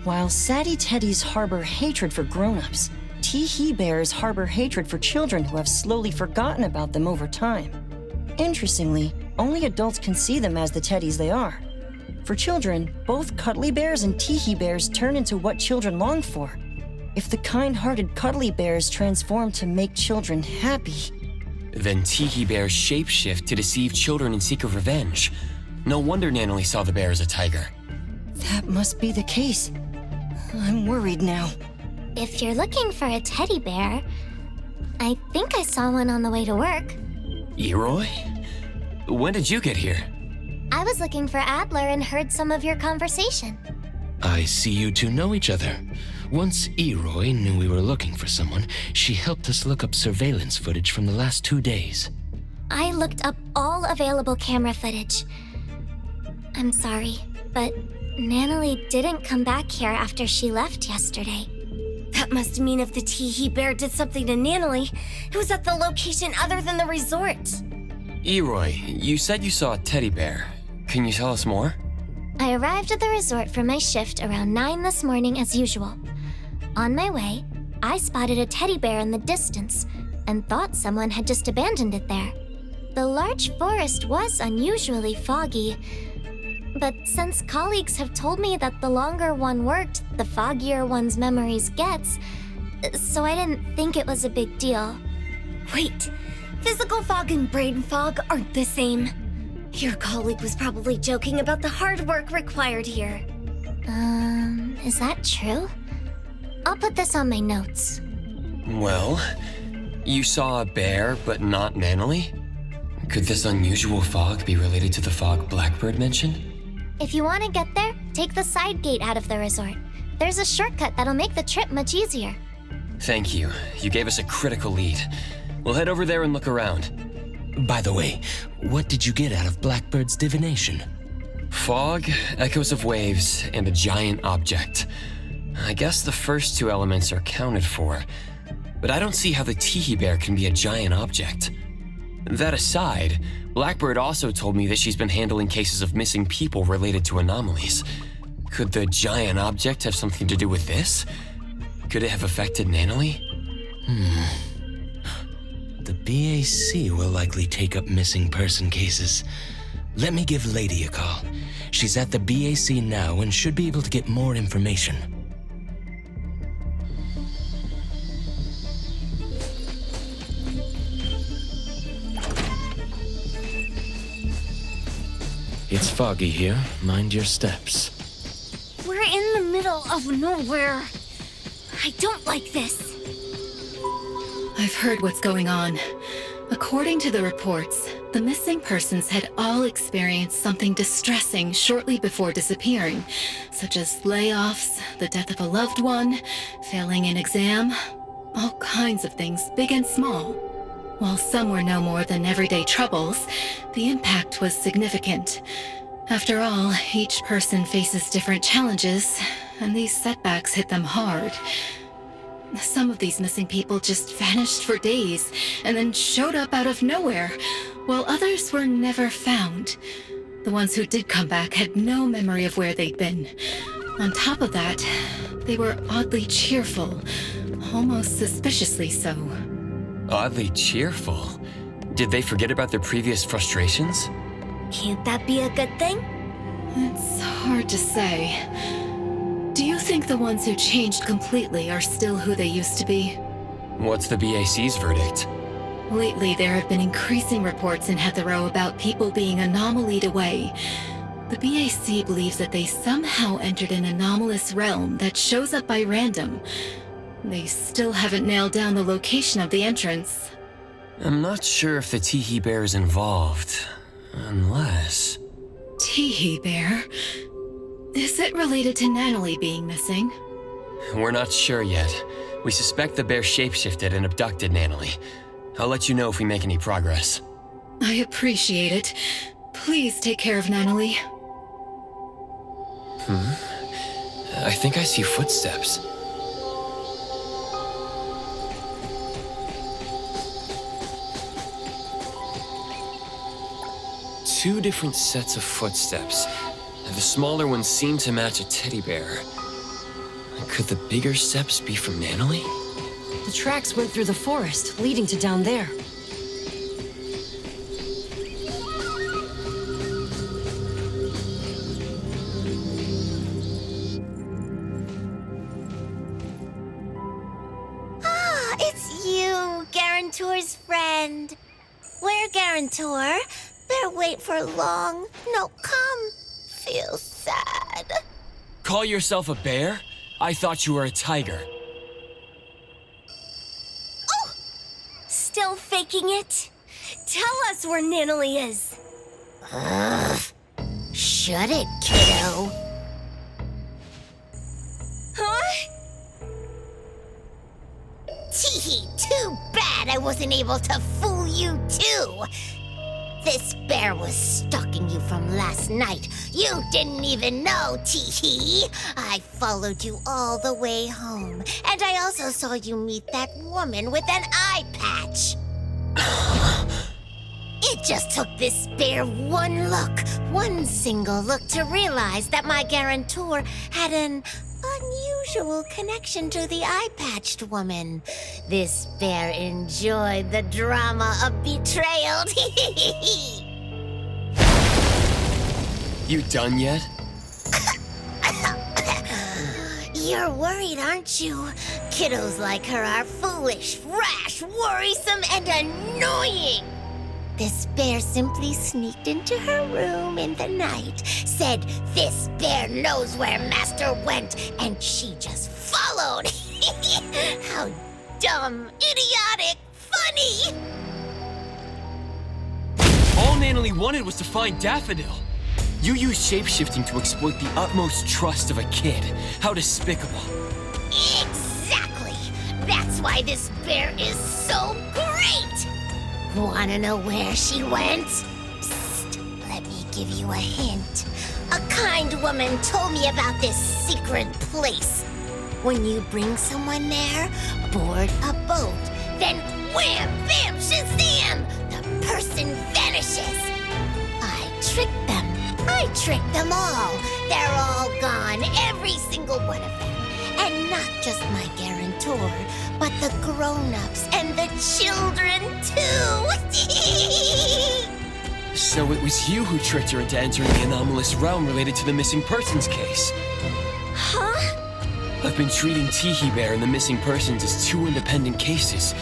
While Sadie Teddies harbor hatred for grown-ups, Teehee Bears harbor hatred for children who have slowly forgotten about them over time. Interestingly, only adults can see them as the teddies they are. For children, both Cuddly Bears and Teehee Bears turn into what children long for. If the kind-hearted Cuddly Bears transform to make children happy, Then Teehee Bears shapeshift to deceive children and seek a revenge. No wonder Natalie saw the bear as a tiger. that must be the case. I'm worried now. If you're looking for a teddy bear, I think I saw one on the way to work. Eroy? When did you get here? I was looking for Adler and heard some of your conversation. I see you two know each other. Once Eroy knew we were looking for someone, she helped us look up surveillance footage from the last 2 days. I looked up all available camera footage. I'm sorry, but Natalie didn't come back here after she left yesterday. That must mean if the Teehee Bear did something to Natalie, it was at the location other than the resort. Eroy, you said you saw a teddy bear. Can you tell us more? I arrived at the resort for my shift around 9 this morning as usual. On my way, I spotted a teddy bear in the distance and thought someone had just abandoned it there. The large forest was unusually foggy, but since colleagues have told me that the longer one worked, the foggier one's memories gets, so I didn't think it was a big deal. Wait, physical fog and brain fog aren't the same. Your colleague was probably joking about the hard work required here. Is that true? I'll put this on my notes. Well, you saw a bear, but not Natalie? Could this unusual fog be related to the fog Blackbird mentioned? If you want to get there, take the side gate out of the resort. There's a shortcut that'll make the trip much easier. Thank you. You gave us a critical lead. We'll head over there and look around. By the way, what did you get out of Blackbird's divination? Fog, echoes of waves, and a giant object. I guess the first two elements are accounted for, but I don't see how the Teehee Bear can be a giant object. That aside, Blackbird also told me that she's been handling cases of missing people related to anomalies. Could the giant object have something to do with this? Could it have affected Natalie? The BAC will likely take up missing person cases. Let me give Lady a call. She's at the BAC now and should be able to get more information. It's foggy here. Mind your steps. We're in the middle of nowhere. I don't like this. I've heard what's going on. According to the reports, the missing persons had all experienced something distressing shortly before disappearing, such as layoffs, the death of a loved one, failing an exam, all kinds of things, big and small. While some were no more than everyday troubles, the impact was significant. After all, each person faces different challenges, and these setbacks hit them hard. Some of these missing people just vanished for days and then showed up out of nowhere, while others were never found. The ones who did come back had no memory of where they'd been. On top of that, they were oddly cheerful, almost suspiciously so. Oddly cheerful? Did they forget about their previous frustrations? Can't that be a good thing? It's hard to say. Do you think the ones who changed completely are still who they used to be? What's the BAC's verdict? Lately, there have been increasing reports in Heathrow about people being anomalied away. The BAC believes that they somehow entered an anomalous realm that shows up by random. They still haven't nailed down the location of the entrance. I'm not sure if the Teehee Bear is involved, unless... Teehee Bear? Is it related to Natalie being missing? We're not sure yet. We suspect the bear shapeshifted and abducted Natalie. I'll let you know if we make any progress. I appreciate it. Please take care of Natalie. I think I see footsteps. 2 different sets of footsteps. The smaller ones seem to match a teddy bear. Could the bigger steps be from Nanalie? The tracks went through the forest, leading to down there. Ah, it's you, Garantor's friend. Where, Garantor? Better wait for long. No, come. Feel sad. Call yourself a bear? I thought you were a tiger. Oh! Still faking it? Tell us where Nanalie is. Ugh. Shut it, kiddo. Huh? Teehee, too bad I wasn't able to fool you too. This bear was stalking you from last night. You didn't even know, Teehee. I followed you all the way home, and I also saw you meet that woman with an eye patch. It just took this bear one look, one single look to realize that my guarantor had an unusual connection to the eye-patched woman. This bear enjoyed the drama of betrayal. You done yet? You're worried, aren't you? Kiddos like her are foolish, rash, worrisome, and annoying. This bear simply sneaked into her room in the night, said this bear knows where Master went, and she just followed. How dumb, idiotic, funny! All Nanalie wanted was to find Daffodil. You used shapeshifting to exploit the utmost trust of a kid. How despicable. Exactly! That's why this bear is so great! Wanna know where she went? Psst, let me give you a hint. A kind woman told me about this secret place. When you bring someone there, board a boat, then wham, bam, shazam! The person vanishes. I tricked them. I tricked them all. They're all gone, every single one of them. And not just my guarantor, but the grown-ups and the children, too! So it was you who tricked her into entering the anomalous realm related to the missing persons case. Huh? I've been treating Teehee Bear and the missing persons as 2 independent cases,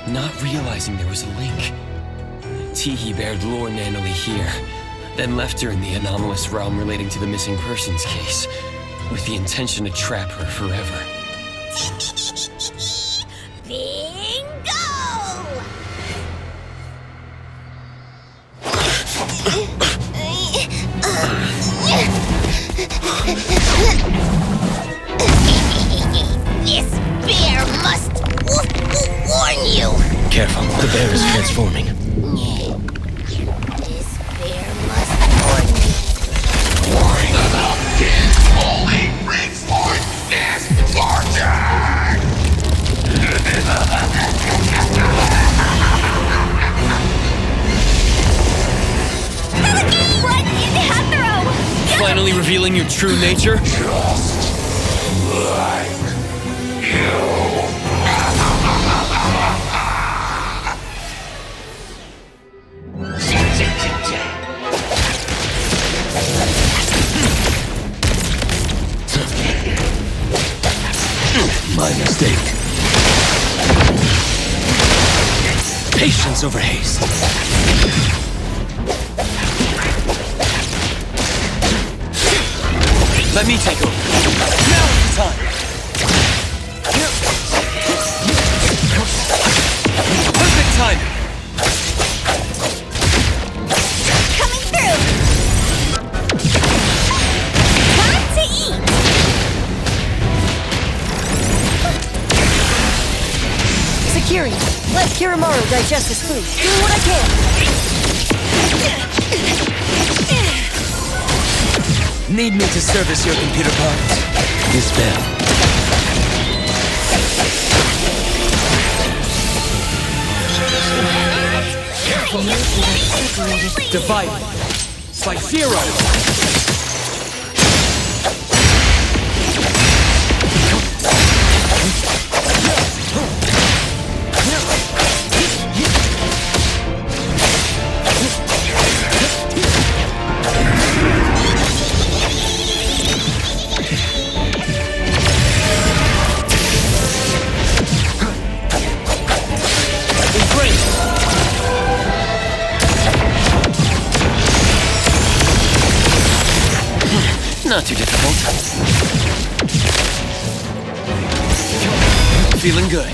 not realizing there was a link. Teehee Bear lured Nanalie here, then left her in the anomalous realm relating to the missing persons case, with the intention to trap her forever. Bingo! This bear must warn you! Careful, the bear is transforming. This bear must warn you. Warning about this only reinforced Finally revealing your true nature? Just like you. My mistake. Patience over haste. Let me take over. Now is the time. Perfect timing. Coming through! Time to eat! Security, let Kiramaru digest his food. Doing what I can. Need me to service your computer parts? This bell. Divide. by zero! Not too difficult. Feeling good.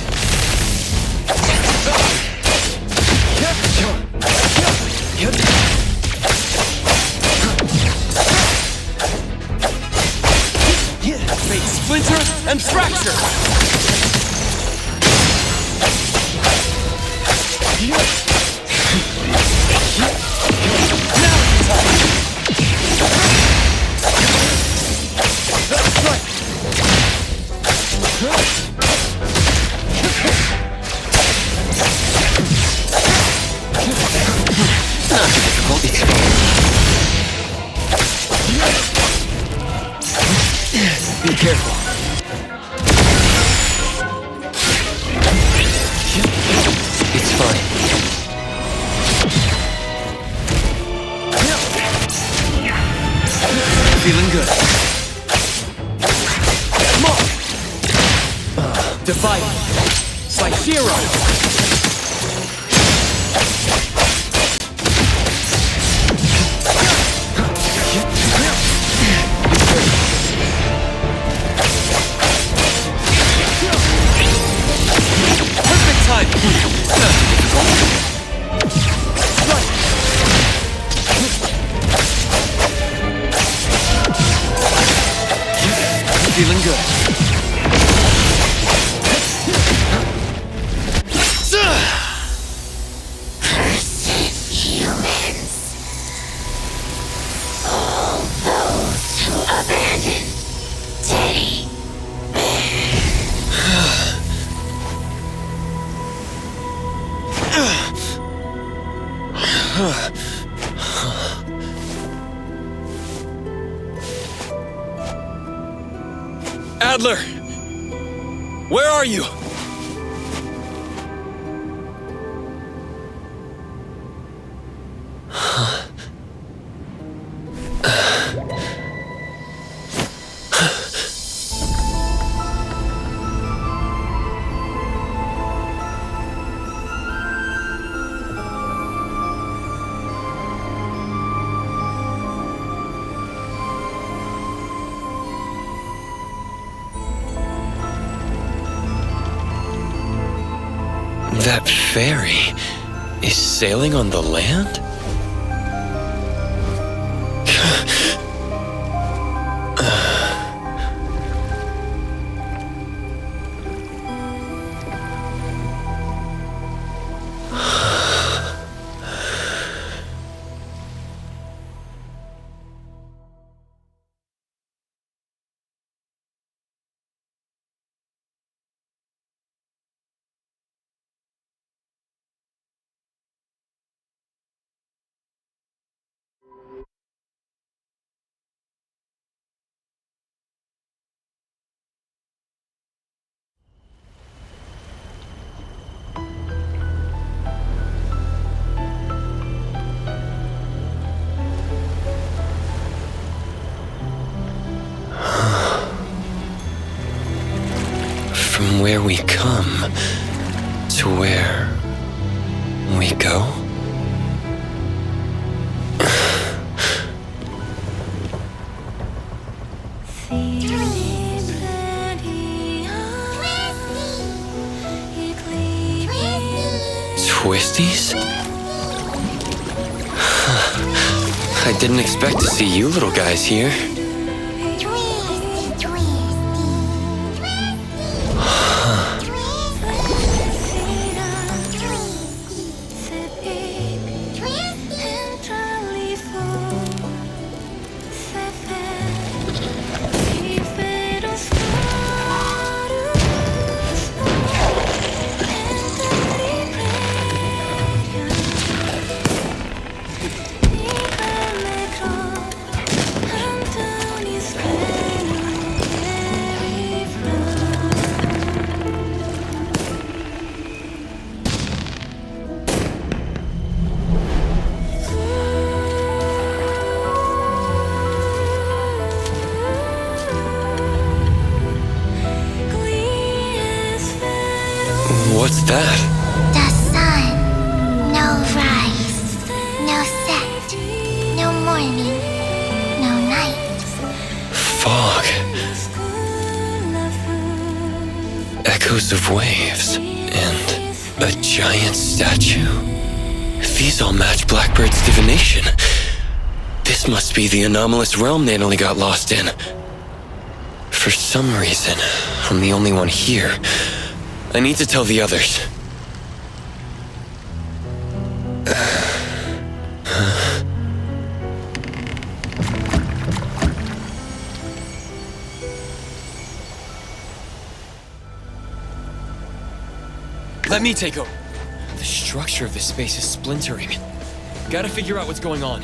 Fate splinter and fracture! Be careful. It's fine. Feeling good. Divided by zero! Feeling good. Humans. All those who abandoned Teddy. Adler! Where are you? That ferry is sailing on the land? From where we come to where we go? Twisties? I didn't expect to see you little guys here. What's that? The sun. No rise. No set. No morning. No night. Fog. Echoes of waves. And a giant statue. These all match Blackbird's divination. This must be the anomalous realm Natalie got lost in. For some reason, I'm the only one here. I need to tell the others. Let me take over. The structure of this space is splintering. Gotta figure out what's going on.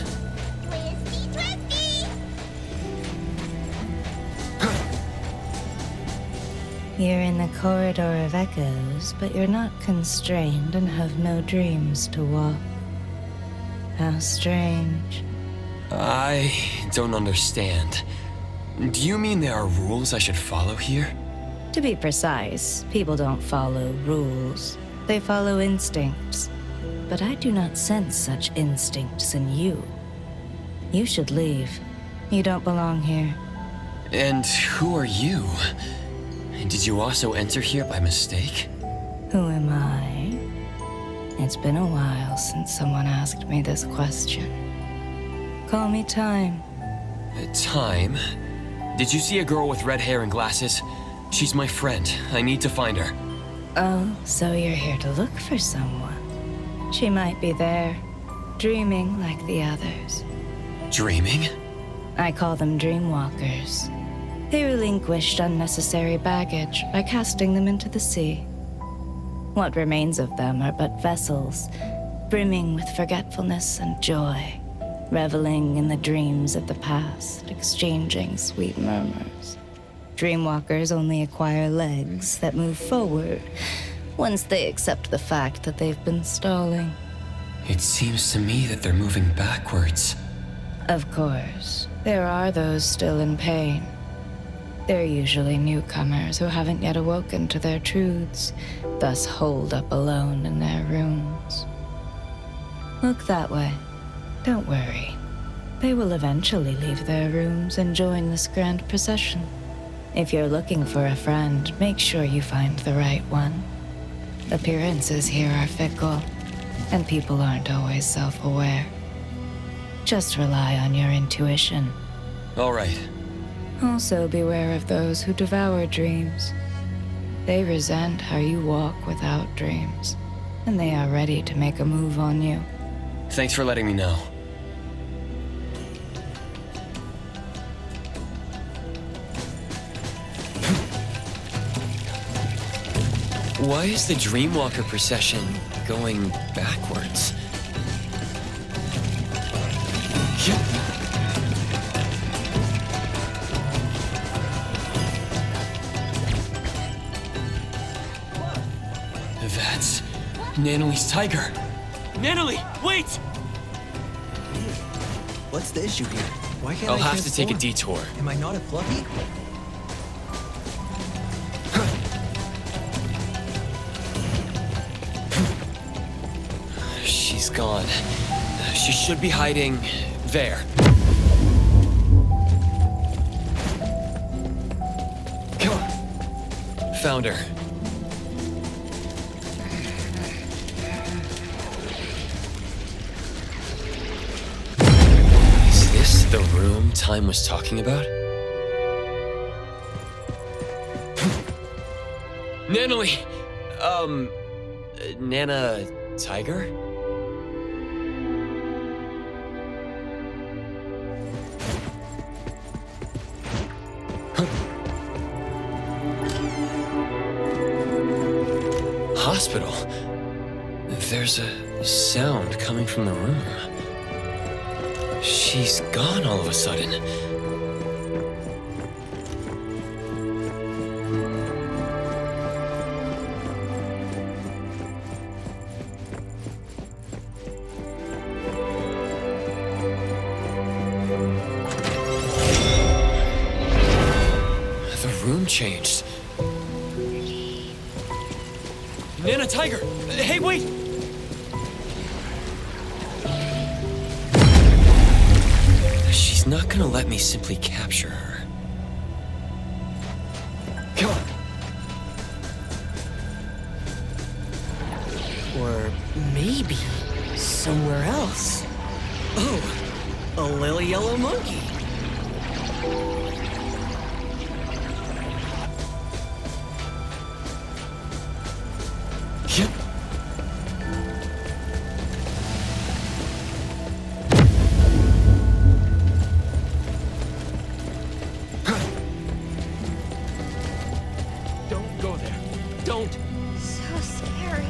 You're in the corridor of echoes, but you're not constrained and have no dreams to walk. How strange. I don't understand. Do you mean there are rules I should follow here? To be precise, people don't follow rules. They follow instincts. But I do not sense such instincts in you. You should leave. You don't belong here. And who are you? Did you also enter here by mistake? Who am I? It's been a while since someone asked me this question. Call me Time. Time? Did you see a girl with red hair and glasses? She's my friend. I need to find her. Oh, so you're here to look for someone. She might be there, dreaming like the others. Dreaming? I call them Dreamwalkers. They relinquished unnecessary baggage by casting them into the sea. What remains of them are but vessels, brimming with forgetfulness and joy, reveling in the dreams of the past, exchanging sweet murmurs. Dreamwalkers only acquire legs that move forward once they accept the fact that they've been stalling. It seems to me that they're moving backwards. Of course, there are those still in pain. They're usually newcomers who haven't yet awoken to their truths, thus holed up alone in their rooms. Look that way. Don't worry. They will eventually leave their rooms and join this grand procession. If you're looking for a friend, make sure you find the right one. Appearances here are fickle, and people aren't always self-aware. Just rely on your intuition. All right. Also beware of those who devour dreams. They resent how you walk without dreams, and they are ready to make a move on you. Thanks for letting me know. Why is the Dreamwalker procession going backwards? That's Nanalie's tiger. Nanalie, wait! What's the issue here? Why can't I'll I have to take a transform? detour. Am I not a fluffy? She's gone. She should be hiding there. Found her. Is this the room Time was talking about? Nanalie! Nana Tiger? Hospital. There's a sound coming from the room. She's gone all of a sudden. The room changed. Nana Tiger! Hey, wait! She's not gonna let me simply capture her. Come on. Or maybe somewhere else. Oh, a little yellow monkey. Yep. Don't go there. Don't! So scary.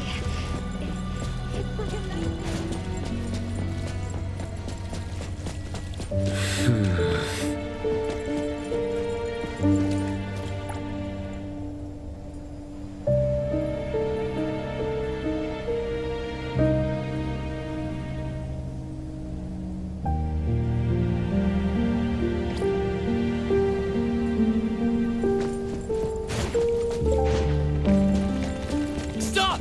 Stop!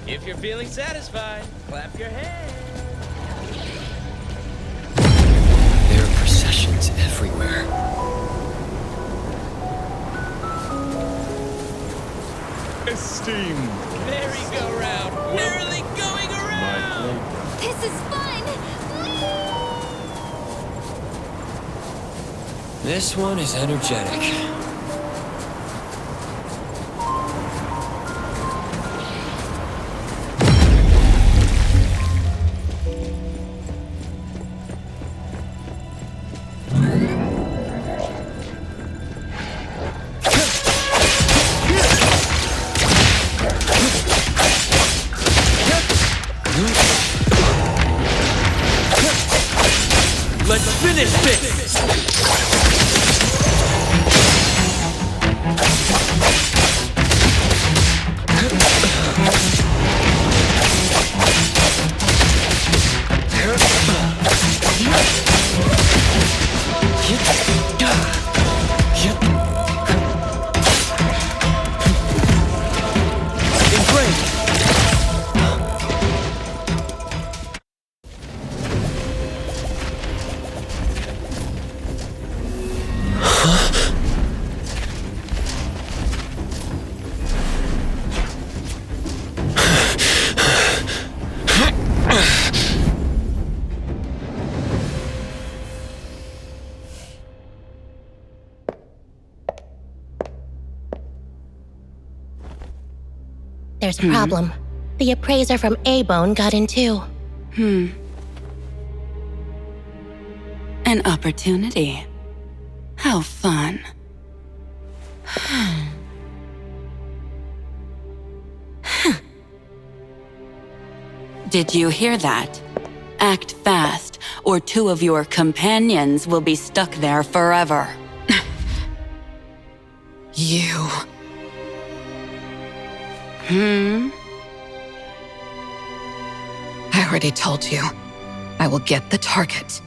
If you're feeling satisfied, clap your hands. There are processions everywhere. Esteemed. Merry-go-round, merrily going around. This is fun! This one is energetic. Let's finish this! There's a problem. The appraiser from A-Bone got in too. An opportunity. How fun. Did you hear that? Act fast, or two of your companions will be stuck there forever. You. I already told you. I will get the target.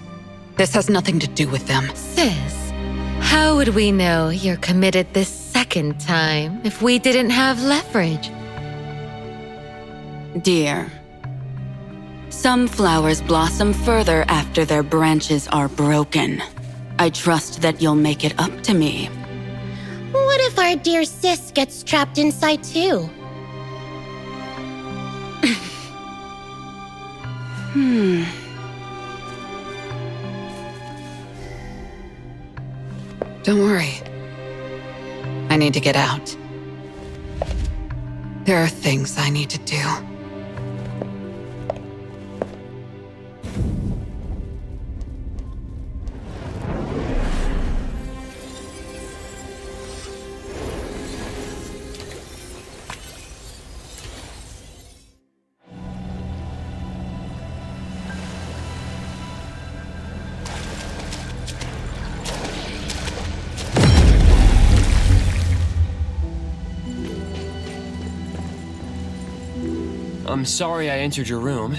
This has nothing to do with them. Sis, how would we know you're committed this second time if we didn't have leverage? Dear, some flowers blossom further after their branches are broken. I trust that you'll make it up to me. What if our dear sis gets trapped inside too? Don't worry. I need to get out. There are things I need to do. I'm sorry I entered your room.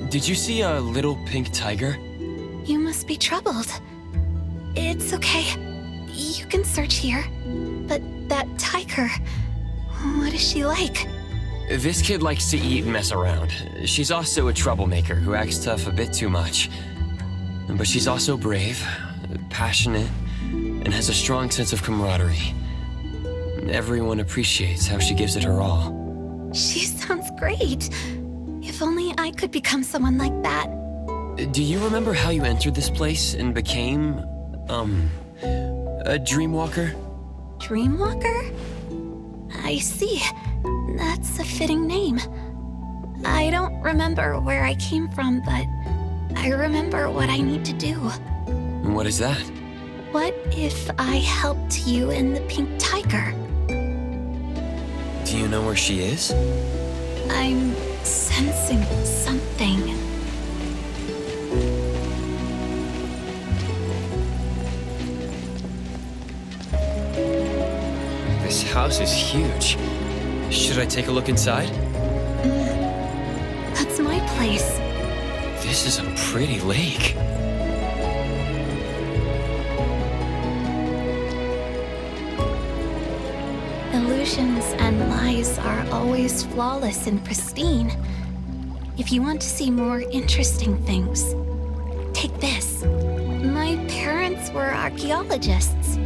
Did you see a little pink tiger? You must be troubled. It's okay. You can search here. But that tiger, what is she like? This kid likes to eat and mess around. She's also a troublemaker who acts tough a bit too much. But she's also brave, passionate, and has a strong sense of camaraderie. Everyone appreciates how she gives it her all. She sounds great. If only I could become someone like that. Do you remember how you entered this place and became, a Dreamwalker? Dreamwalker? I see. That's a fitting name. I don't remember where I came from, but I remember what I need to do. What is that? What if I helped you and the pink tiger? Do you know where she is? I'm sensing something. This house is huge. Should I take a look inside? That's my place. This is a pretty lake. Illusions and lies are always flawless and pristine. If you want to see more interesting things, take this. My parents were archaeologists.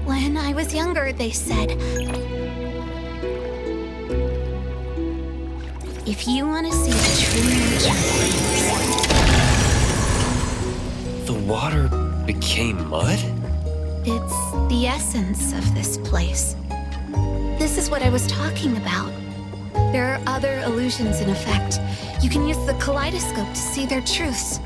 When I was younger, they said, if you want to see the true nature of things, The water became mud? it's the essence of this place. This is what I was talking about. There are other illusions in effect. You can use the kaleidoscope to see their truths.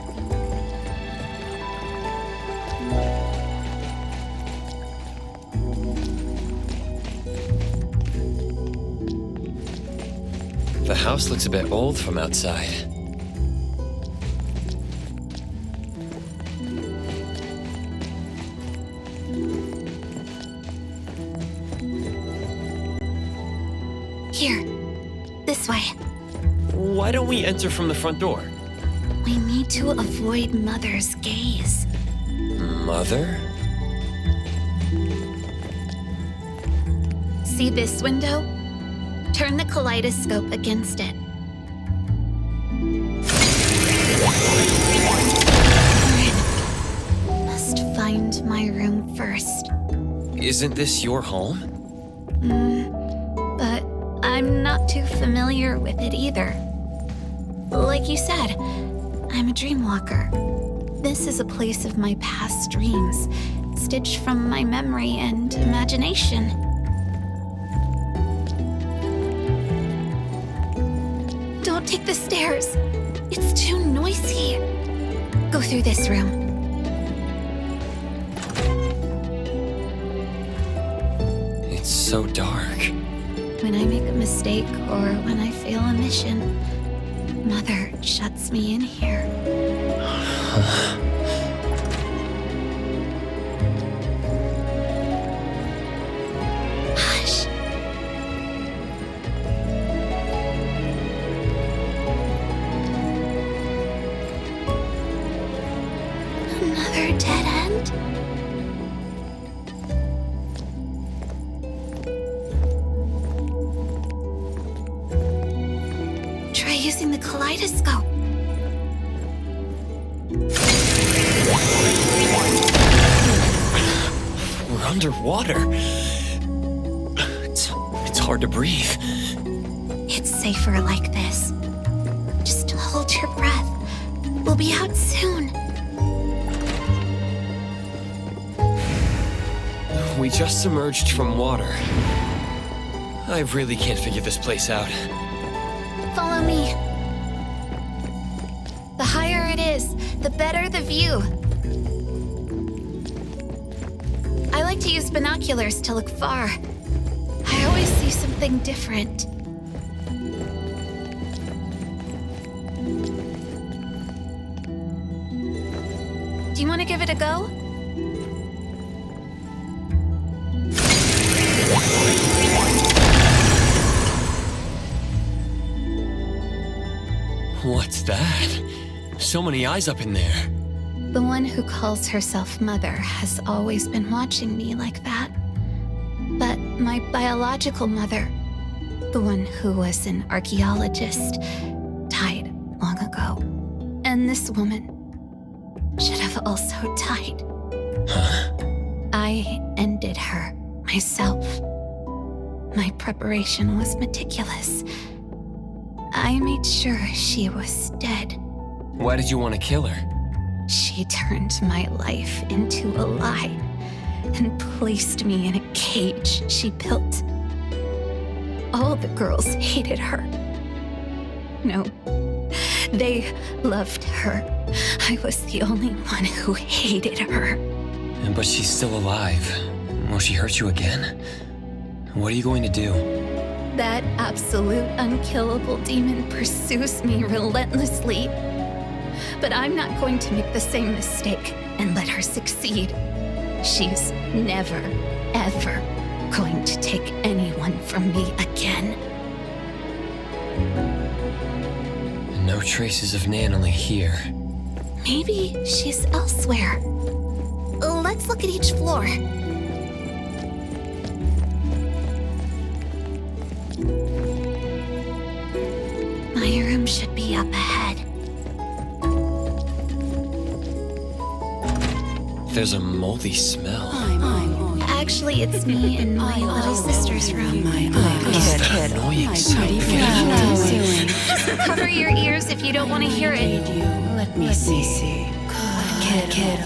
The house looks a bit old from outside. Here, this way. Why don't we enter from the front door? We need to avoid Mother's gaze. Mother? See this window? Turn the kaleidoscope against it. Must find my room first. Isn't this your home? But I'm not too familiar with it either. Like you said, I'm a dreamwalker. This is a place of my past dreams, stitched from my memory and imagination. Don't take the stairs. It's too noisy. Go through this room. It's so dark. When I make a mistake or when I fail a mission, Mother shuts me in here. Hush. Another dead end? Try using the kaleidoscope. We're underwater. It's hard to breathe. It's safer like this. Just hold your breath. We'll be out soon. We just emerged from water. I really can't figure this place out. Follow me. The higher it is, the better the view. I like to use binoculars to look far. I always see something different. Do you want to give it a go? What's that? So many eyes up in there. The one who calls herself Mother has always been watching me like that. But my biological mother, the one who was an archaeologist, died long ago. And this woman should have also died. Huh? I ended her myself. My preparation was meticulous. I made sure she was dead. Why did you want to kill her? She turned my life into a lie and placed me in a cage she built. All the girls hated her. No, they loved her. I was the only one who hated her. But she's still alive. Will she hurt you again? What are you going to do? That absolute unkillable demon pursues me relentlessly. But I'm not going to make the same mistake and let her succeed. She's never, ever going to take anyone from me again. No traces of Nanalie here. Maybe she's elsewhere. Let's look at each floor. My room should be up ahead. There's a moldy smell. Actually, it's me and my little sister's room. What's that annoying sound? Just cover your ears if you don't want to hear it. Let me see. Kid,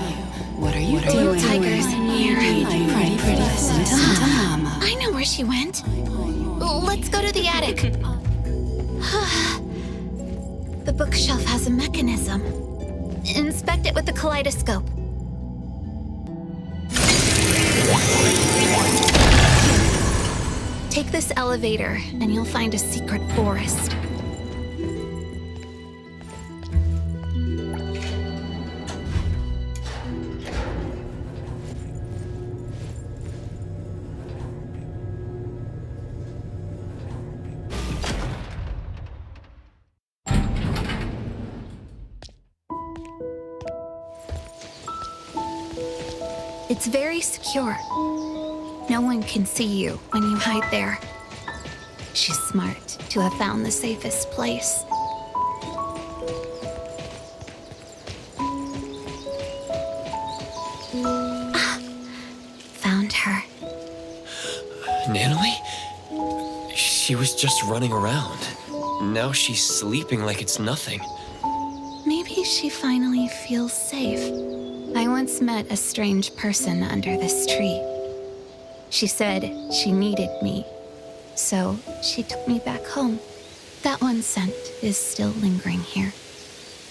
what are you doing? Tiger's in here. Pretty, listen to Mama. I know where she went. Let's go to the attic. The bookshelf has a mechanism. Inspect it with the kaleidoscope. Take this elevator, and you'll find a secret forest. It's very secure. No one can see you when you hide there. She's smart to have found the safest place. Found her. Nanalie? She was just running around. Now she's sleeping like it's nothing. Maybe she finally feels safe. I once met a strange person under this tree. She said she needed me, so she took me back home. That one scent is still lingering here.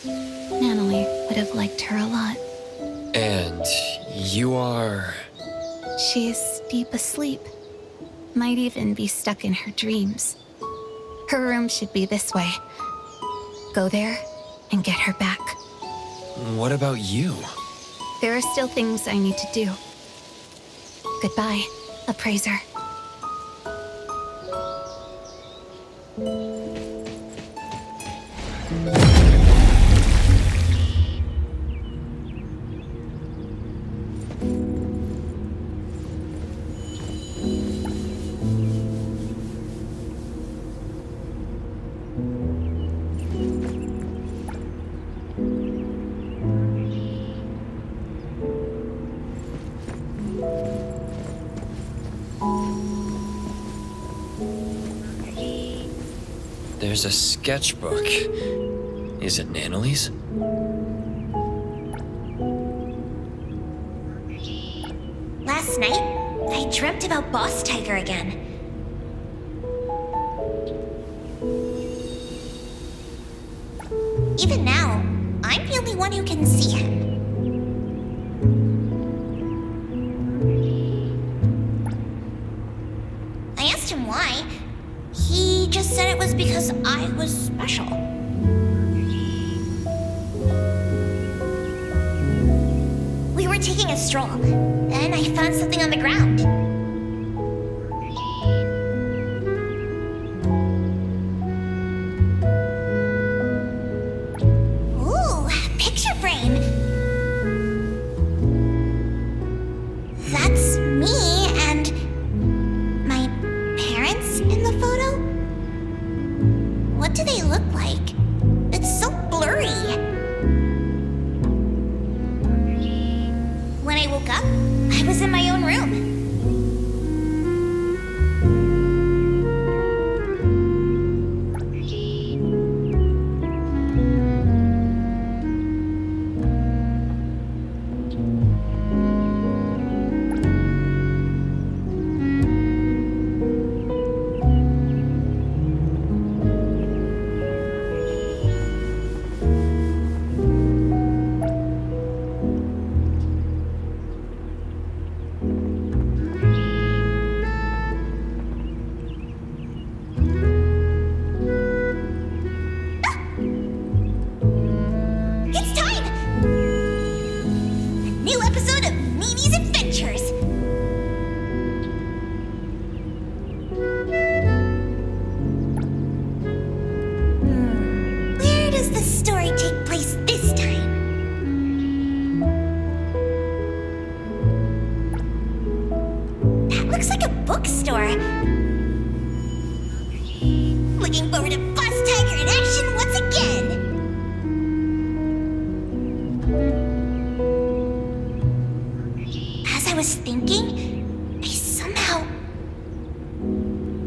Nanalie would have liked her a lot. And you are... She's deep asleep. Might even be stuck in her dreams. Her room should be this way. Go there and get her back. What about you? There are still things I need to do. Goodbye, appraiser. There's a sketchbook. Is it Nanalie's? Last night, I dreamt about Boss Tiger again. Even now, I'm the only one who can see him. I asked him why. He just said it was because I was special. We were taking a stroll, and I found something on the ground. Ooh, picture frame. when I woke up, I was in my own room. Looking forward to Boss Tiger in action once again! As I was thinking, I somehow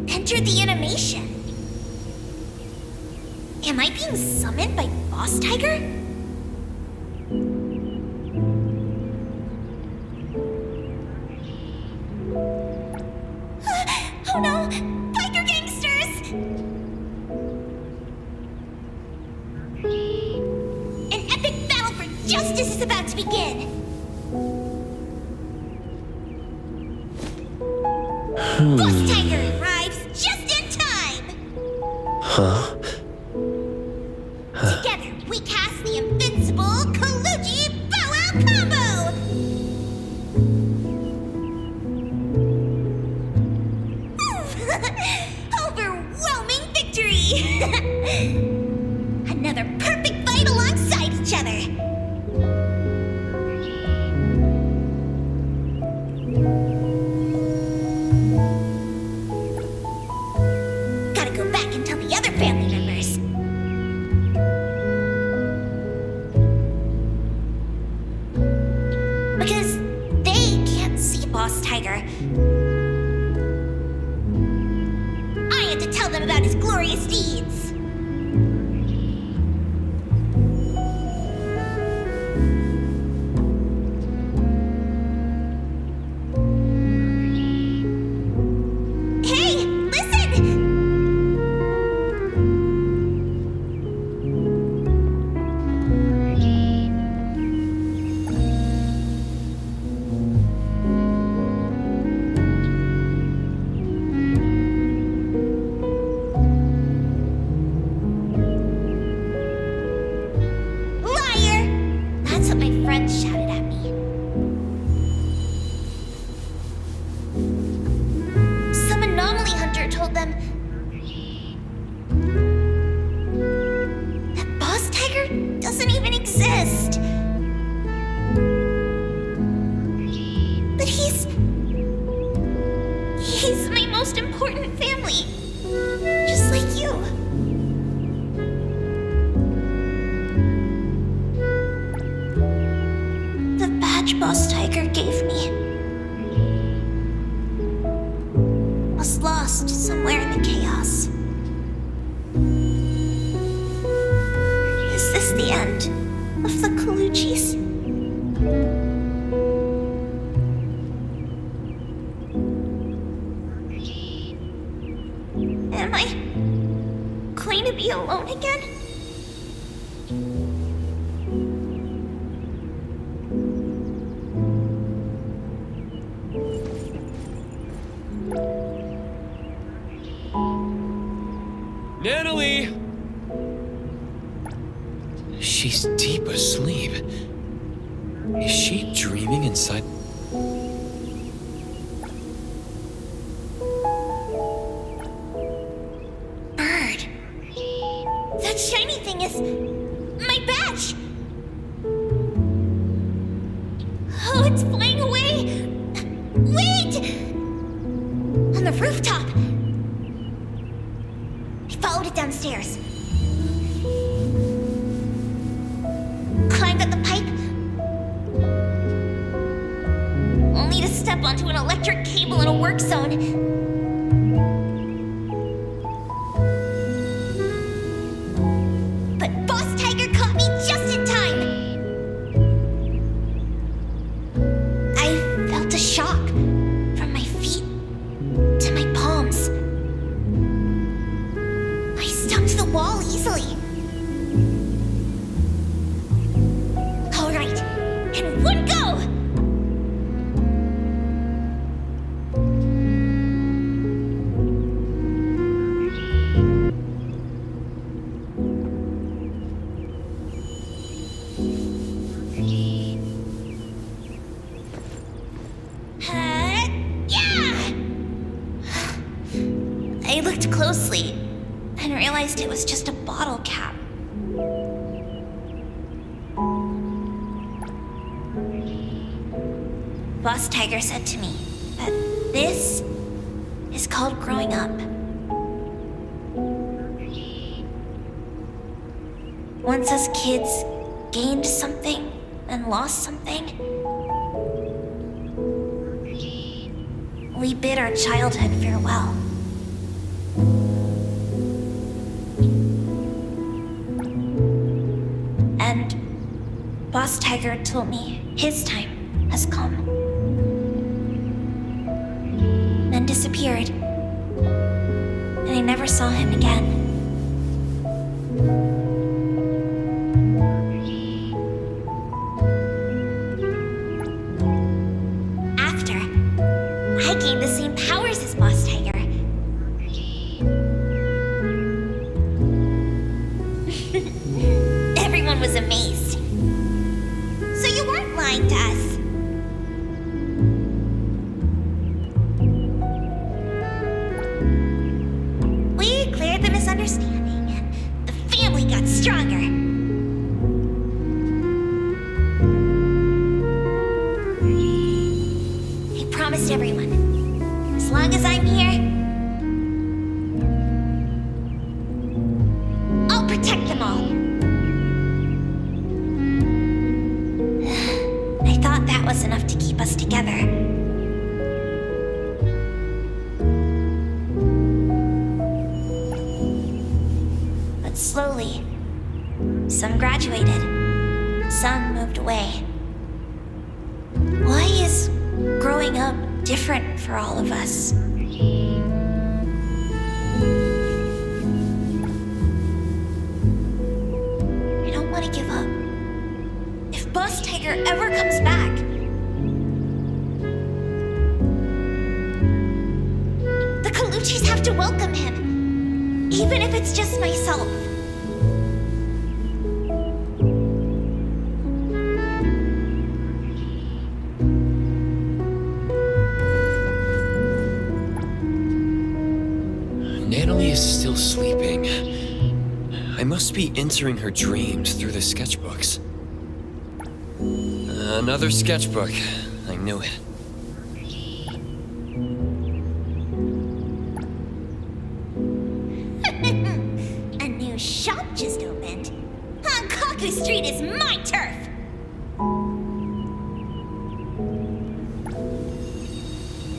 entered the animation. Am I being summoned by Boss Tiger? Oh no! Biker gangsters! An epic battle for justice is about to begin! Boss Tiger arrives just in time! Huh? Together, we cast the invincible Kaluji Bow Wow Combo! Overwhelming victory! Another perfect fight alongside each other! Gotta go back and tell the other family members. Because they can't see Boss Tiger. I had to tell them about his glorious deeds. Hey, listen! Liar! That's what my friends shouted at me. Some anomaly hunter told them that Boss Tiger doesn't even exist. But he's my most important family. Just like you. The badge Boss Tiger gave me was lost somewhere in the chaos. Is this the end of the Kalujis? Am I going to be alone again? Natalie! She's deep asleep. Is she dreaming inside? Bird. That shiny thing is my badge. Oh, it's flying away. Wait! On the rooftop. I followed it downstairs. Climbed up the pipe. step onto an electric cable in a work zone. But Boss Tiger caught me just in time. I felt a shock from my feet to my palms. I stumped the wall easily. All right, in one go! I looked closely and realized it was just a bottle cap. Boss Tiger said to me that this is called growing up. Once us kids gained something and lost something, we bid our childhood farewell. And Boss Tiger told me his time has come. Then disappeared. And I never saw him again. After, I gained the same powers as Boss Tiger. Everyone was amazed. So you weren't lying to us. We cleared the misunderstanding, and the family got stronger. I promised everyone, as long as I'm here, I'll protect them all. I thought that was enough to keep us together. But slowly, some graduated, some moved away. Why is growing up different for all of us? I don't want to give up. If Boss Tiger ever comes back, the Colucci's have to welcome him, even if it's just myself. Natalie is still sleeping. I must be entering her dreams through the sketchbooks. Another sketchbook. I knew it. A new shop just opened. Hankaku Street is my turf!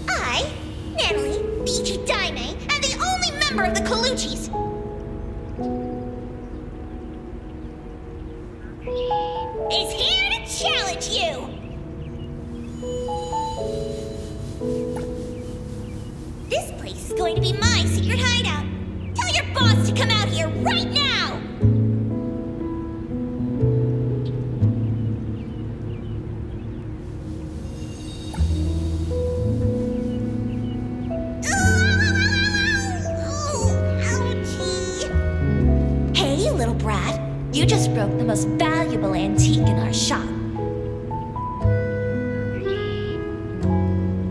I, Natalie, Fiji Daime, am the only member of the Colucci's. Is here to challenge you! This place is going to be my secret hideout. Tell your boss to come out here right now! Ouchie! Hey, you little brat. You just broke the most valuable antique in our shop.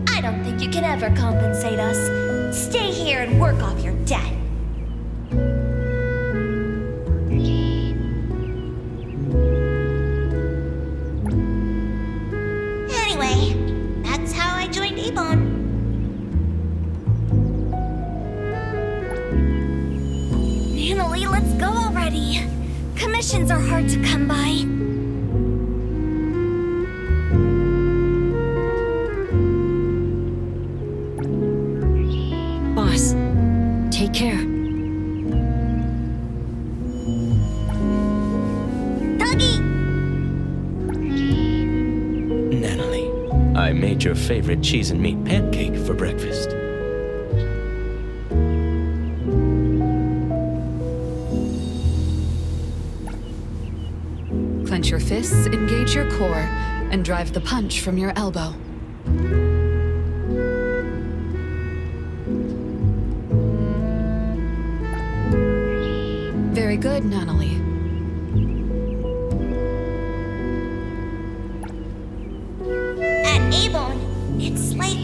I don't think you can ever compensate us. Stay here and work off your debt. Anyway, that's how I joined A-Bone. Natalie, let's go already. Commissions are hard to come by. Take care. Dougie! Natalie, I made your favorite cheese and meat pancake for breakfast. Clench your fists, engage your core, and drive the punch from your elbow. Very good, Natalie. At Avon, it's like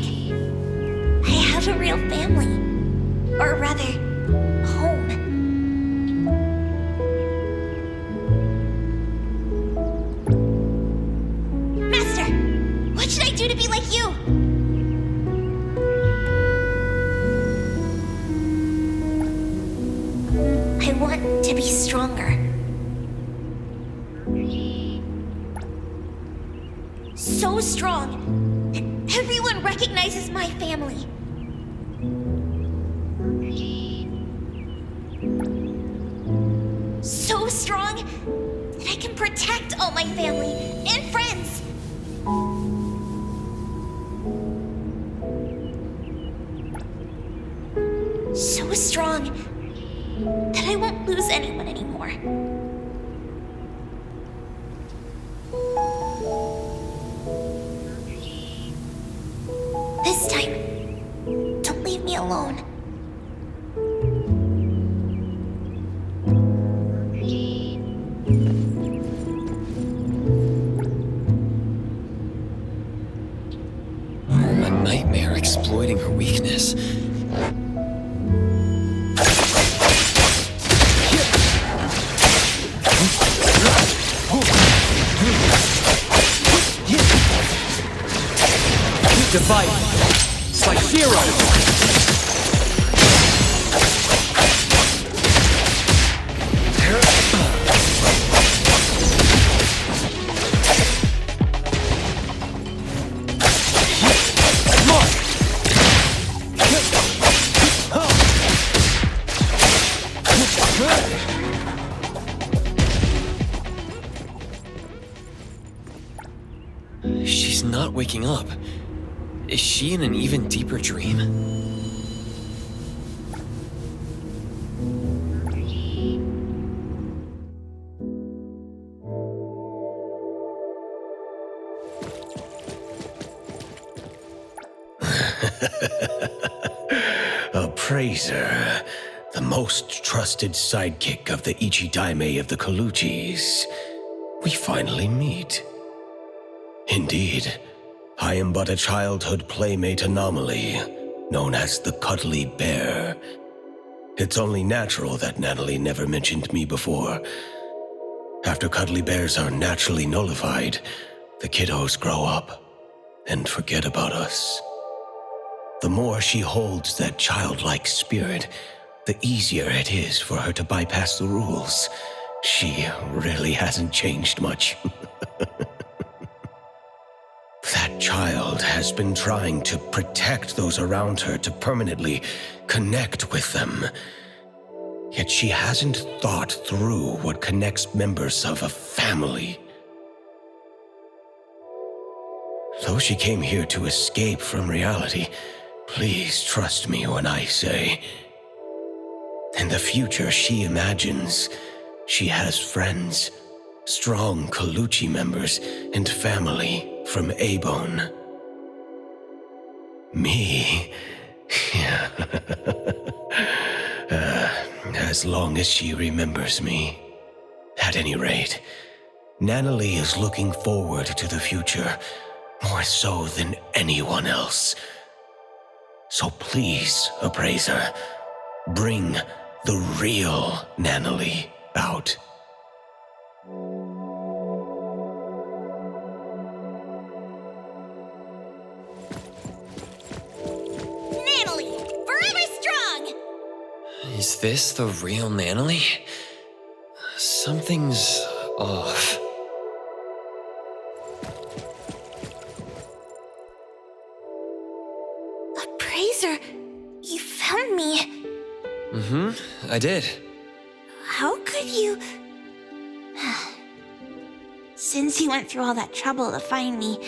I have a real family. Or rather, home. Master, what should I do to be like you? I want to be stronger. So strong that everyone recognizes my family. So strong that I can protect all my family and friends. So strong that I won't lose anyone anymore. This time, don't leave me alone. A nightmare exploiting her weakness. Divide by zero. She's not waking up. Is she in an even deeper dream? Appraiser, the most trusted sidekick of the Ichidaime of the Coluchis. We finally meet. Indeed, I am but a childhood playmate anomaly, known as the Cuddly Bear. It's only natural that Natalie never mentioned me before. After cuddly bears are naturally nullified, the kiddos grow up and forget about us. The more she holds that childlike spirit, the easier it is for her to bypass the rules. She really hasn't changed much. That child has been trying to protect those around her to permanently connect with them. Yet she hasn't thought through what connects members of a family. Though she came here to escape from reality, please trust me when I say, in the future she imagines she has friends, strong Coluchi members, and family from Abone. Me? As long as she remembers me. At any rate, Natalie is looking forward to the future more so than anyone else. So please, Appraiser, bring the real Natalie out. Natalie, forever strong! Is this the real Natalie? Something's off. Appraiser, you found me. I did. How could you... Since you went through all that trouble to find me,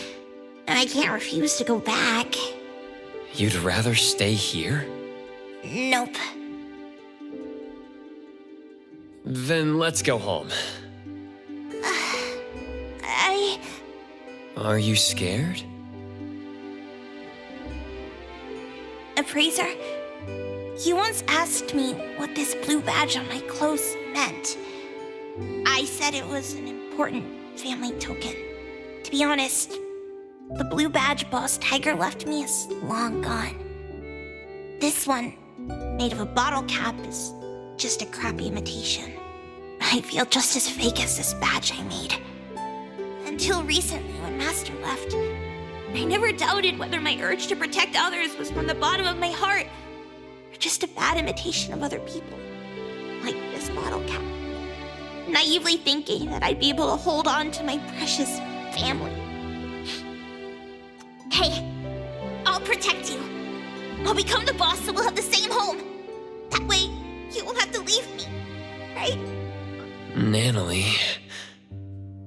I can't refuse to go back. You'd rather stay here? Nope. Then let's go home. Are you scared? Appraiser, you once asked me what this blue badge on my clothes meant. I said it was an important family token. To be honest, the blue badge Boss Tiger left me is long gone. This one, made of a bottle cap, is just a crappy imitation. I feel just as fake as this badge I made. Until recently, when Master left, I never doubted whether my urge to protect others was from the bottom of my heart, or just a bad imitation of other people, like this bottle cap. Naively thinking that I'd be able to hold on to my precious family. Hey, I'll protect you. I'll become the boss so we'll have the same home. That way, you won't have to leave me, right? Natalie.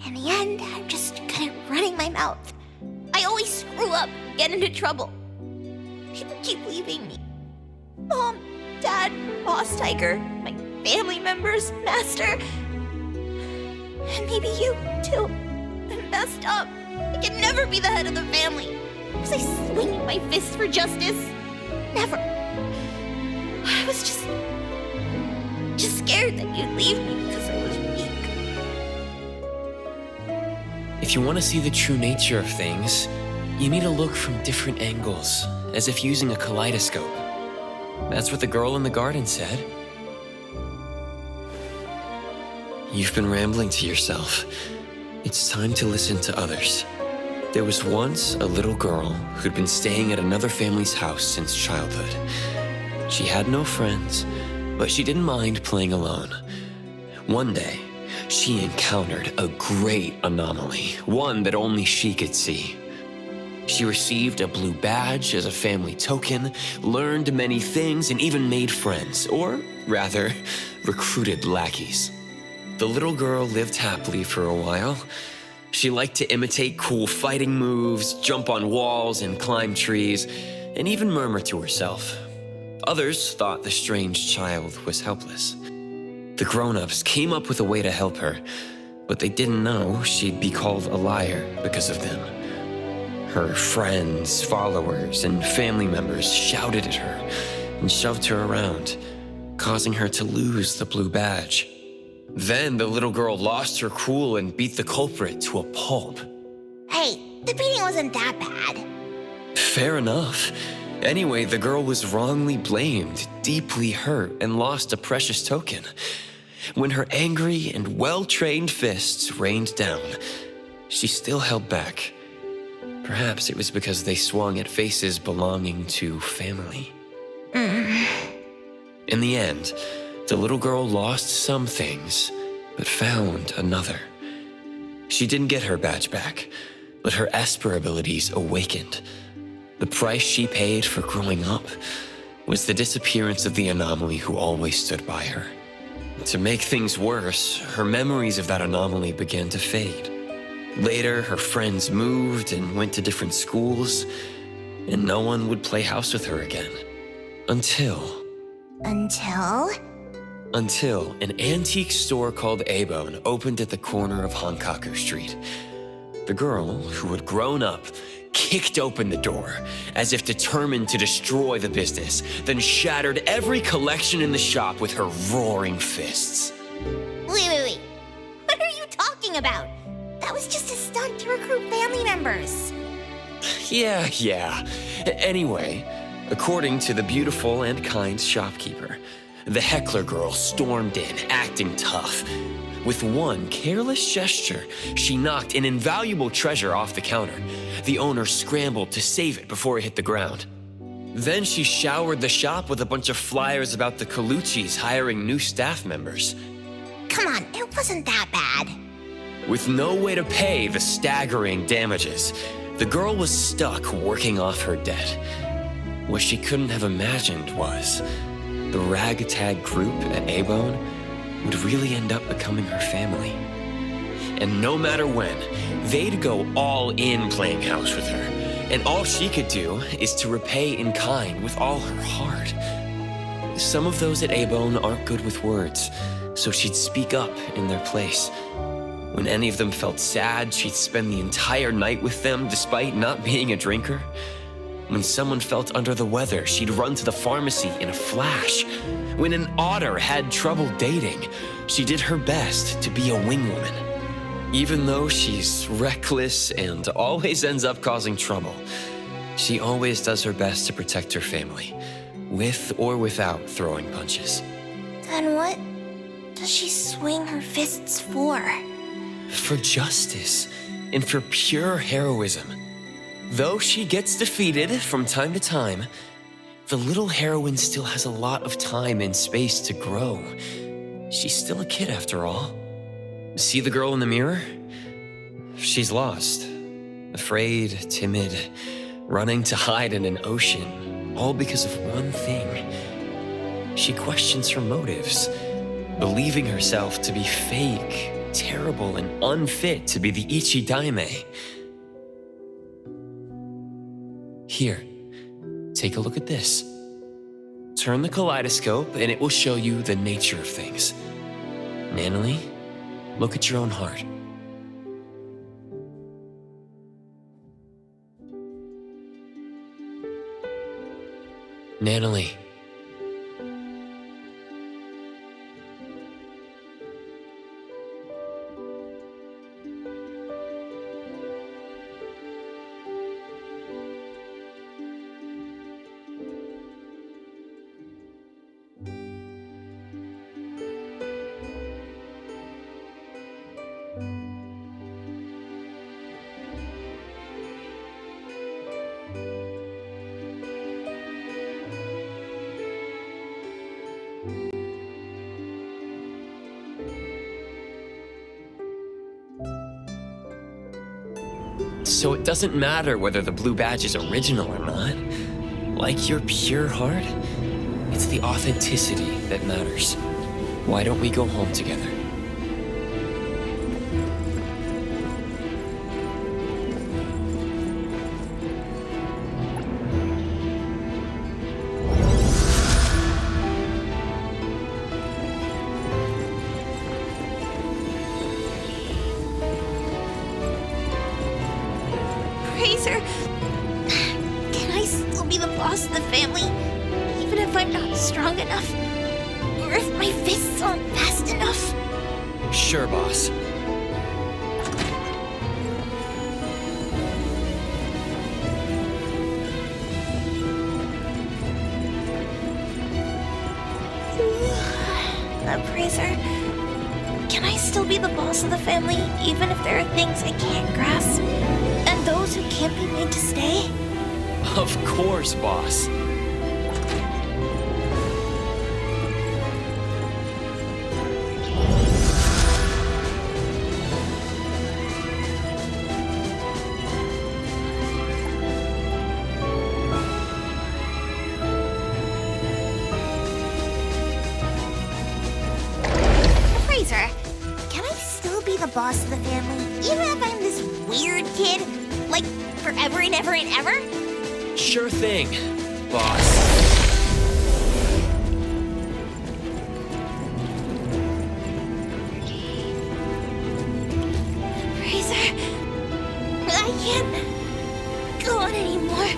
In the end, I'm just good at running my mouth. I always screw up, get into trouble. People keep leaving me. Mom, Dad, Boss Tiger, my family members, Master. And maybe you, too. I'm messed up. I can never be the head of the family. Was I swinging my fists for justice? Never. I was just scared that you'd leave me because I was weak. If you want to see the true nature of things, you need to look from different angles, as if using a kaleidoscope. That's what the girl in the garden said. You've been rambling to yourself. It's time to listen to others. There was once a little girl who'd been staying at another family's house since childhood. She had no friends, but she didn't mind playing alone. One day, she encountered a great anomaly, one that only she could see. She received a blue badge as a family token, learned many things, and even made friends, or rather, recruited lackeys. The little girl lived happily for a while. She liked to imitate cool fighting moves, jump on walls and climb trees, and even murmur to herself. Others thought the strange child was helpless. The grown-ups came up with a way to help her, but they didn't know she'd be called a liar because of them. Her friends, followers, and family members shouted at her and shoved her around, causing her to lose the blue badge. Then the little girl lost her cool and beat the culprit to a pulp. Hey, the beating wasn't that bad. Fair enough. Anyway, the girl was wrongly blamed, deeply hurt, and lost a precious token. When her angry and well-trained fists rained down, she still held back. Perhaps it was because they swung at faces belonging to family. In the end, the little girl lost some things, but found another. She didn't get her badge back, but her Esper abilities awakened. The price she paid for growing up was the disappearance of the anomaly who always stood by her. To make things worse, her memories of that anomaly began to fade. Later, her friends moved and went to different schools, and no one would play house with her again. Until an antique store called Abone opened at the corner of Hankaku Street. The girl, who had grown up, kicked open the door, as if determined to destroy the business, then shattered every collection in the shop with her roaring fists. Wait. What are you talking about? That was just a stunt to recruit family members. Yeah. Anyway, according to the beautiful and kind shopkeeper, the heckler girl stormed in, acting tough. With one careless gesture, she knocked an invaluable treasure off the counter. The owner scrambled to save it before it hit the ground. Then she showered the shop with a bunch of flyers about the Colucci's hiring new staff members. Come on, it wasn't that bad. With no way to pay the staggering damages, the girl was stuck working off her debt. What she couldn't have imagined was the ragtag group at A-Bone would really end up becoming her family. And no matter when, they'd go all in playing house with her. And all she could do is to repay in kind with all her heart. Some of those at A-Bone aren't good with words, so she'd speak up in their place. When any of them felt sad, she'd spend the entire night with them despite not being a drinker. When someone felt under the weather, she'd run to the pharmacy in a flash. When an otter had trouble dating, she did her best to be a wingwoman. Even though she's reckless and always ends up causing trouble, she always does her best to protect her family, with or without throwing punches. Then what does she swing her fists for? For justice, and for pure heroism. Though she gets defeated from time to time, the little heroine still has a lot of time and space to grow. She's still a kid after all. See the girl in the mirror? She's lost. Afraid, timid, running to hide in an ocean, all because of one thing. She questions her motives, believing herself to be fake, terrible, and unfit to be the Ichi Daime. Here, take a look at this. Turn the kaleidoscope and it will show you the nature of things. Nanalie, look at your own heart. Nanalie. So it doesn't matter whether the blue badge is original or not. Like your pure heart, it's the authenticity that matters. Why don't we go home together? Fraser, can I still be the boss of the family, even if I'm not strong enough? Or if my fists aren't fast enough? Sure, boss. Fraser, can I still be the boss of the family, even if there are things I can't grasp? And those who can't be made to stay? Of course, boss. Fraser, can I still be the boss of the family, even if I'm this weird kid? Like, forever and ever and ever? Sure thing, boss. Fraser, I can't go on anymore.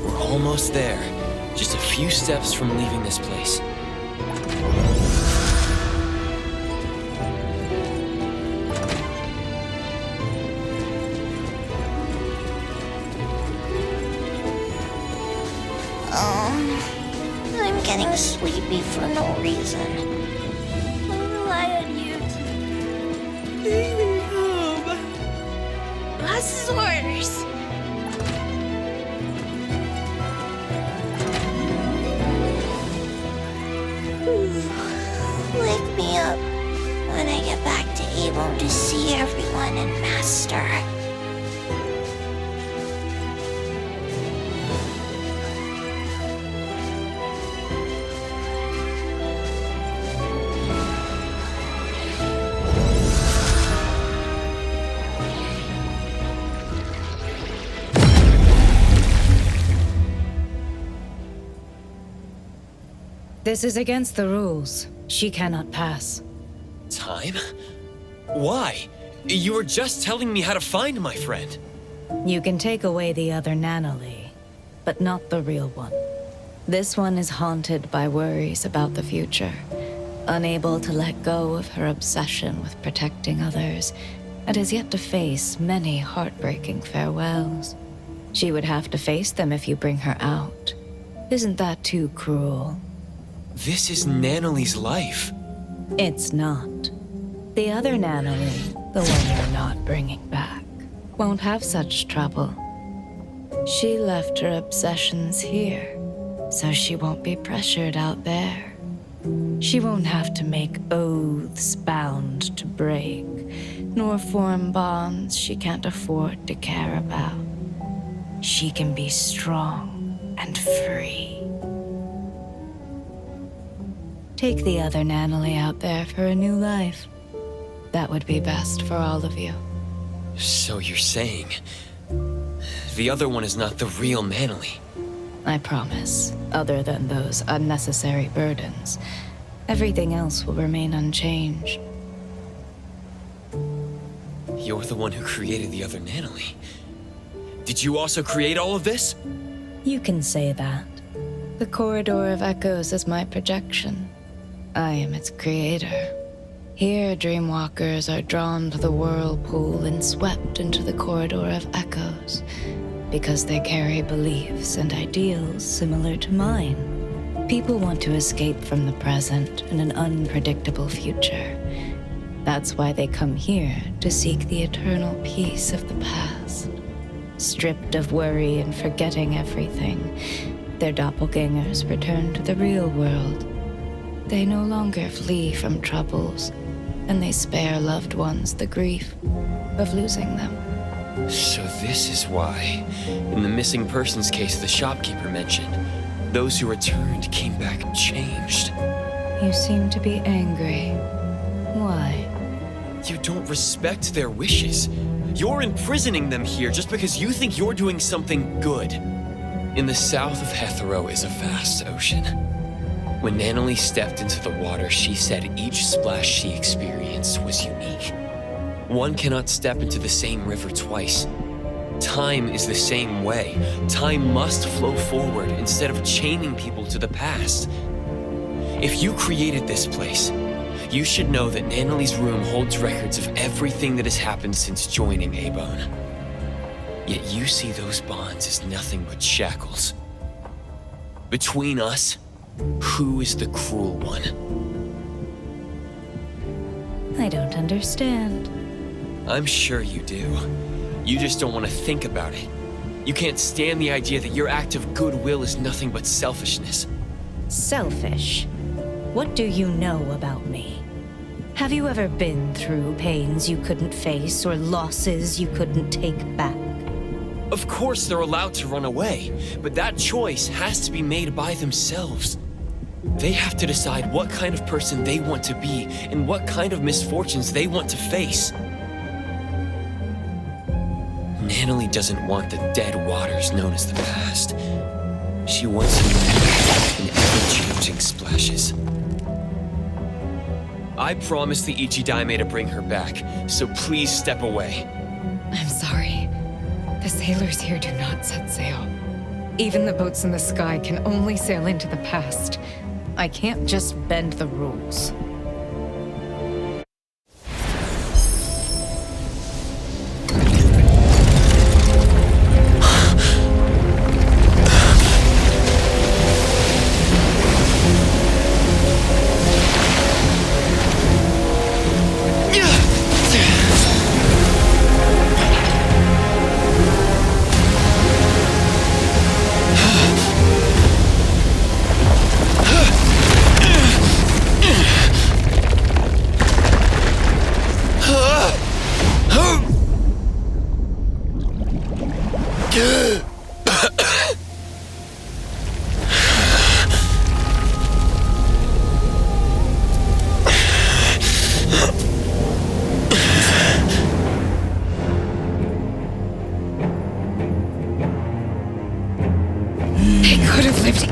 We're almost there. Just a few steps from leaving this place. I'm getting sleepy for no reason. I'll rely on you to take me home. Boss's orders. Wake me up when I get back to Avon to see everyone and Master. This is against the rules. She cannot pass. Time? Why? You were just telling me how to find my friend. You can take away the other Nanoly, but not the real one. This one is haunted by worries about the future, unable to let go of her obsession with protecting others, and has yet to face many heartbreaking farewells. She would have to face them if you bring her out. Isn't that too cruel? This is Nanoly's life. It's not. The other Nanoly, the one you're not bringing back, won't have such trouble. She left her obsessions here, so she won't be pressured out there. She won't have to make oaths bound to break, nor form bonds she can't afford to care about. She can be strong and free. Take the other Nanoly out there for a new life. That would be best for all of you. So you're saying the other one is not the real Nanoly? I promise, other than those unnecessary burdens, everything else will remain unchanged. You're the one who created the other Nanoly. Did you also create all of this? You can say that. The Corridor of Echoes is my projection. I am its creator. Here, Dreamwalkers are drawn to the whirlpool and swept into the Corridor of Echoes, because they carry beliefs and ideals similar to mine. People want to escape from the present and an unpredictable future. That's why they come here to seek the eternal peace of the past. Stripped of worry and forgetting everything, their doppelgangers return to the real world. They no longer flee from troubles, and they spare loved ones the grief of losing them. So this is why, in the missing persons case the shopkeeper mentioned, those who returned came back changed. You seem to be angry. Why? You don't respect their wishes. You're imprisoning them here just because you think you're doing something good. In the south of Hethero is a vast ocean. When Nanoly stepped into the water, she said each splash she experienced was unique. One cannot step into the same river twice. Time is the same way. Time must flow forward instead of chaining people to the past. If you created this place, you should know that Nanoly's room holds records of everything that has happened since joining A-Bone. Yet you see those bonds as nothing but shackles. Between us, who is the cruel one? I don't understand. I'm sure you do. You just don't want to think about it. You can't stand the idea that your act of goodwill is nothing but selfishness. Selfish? What do you know about me? Have you ever been through pains you couldn't face or losses you couldn't take back? Of course they're allowed to run away, but that choice has to be made by themselves. They have to decide what kind of person they want to be and what kind of misfortunes they want to face. Nanoly doesn't want the dead waters known as the past. She wants new and ever-changing splashes. I promised the Ichidaime to bring her back, so please step away. I'm sorry. The sailors here do not set sail. Even the boats in the sky can only sail into the past. I can't just bend the rules.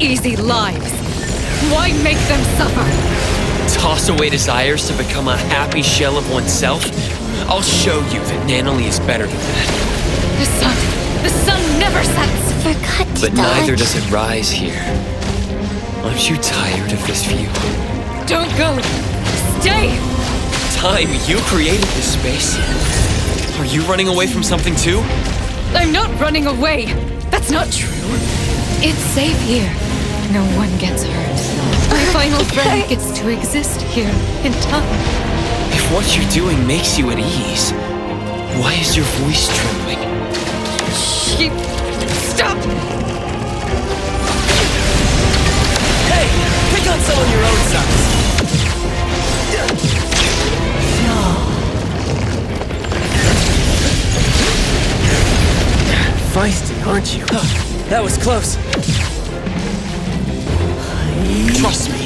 Easy lives. Why make them suffer? Toss away desires to become a happy shell of oneself? I'll show you that Nanoly is better than that. The sun never sets. Forgot to But neither does it rise here. Aren't you tired of this view? Don't go. Stay. Time, you created this space. Are you running away from something too? I'm not running away. That's not true. It's safe here. No one gets hurt. My final friend gets to exist here in time. If what you're doing makes you at ease, why is your voice trembling? Stop! Hey, pick on someone your own size. Feisty, aren't you? That was close. Trust me.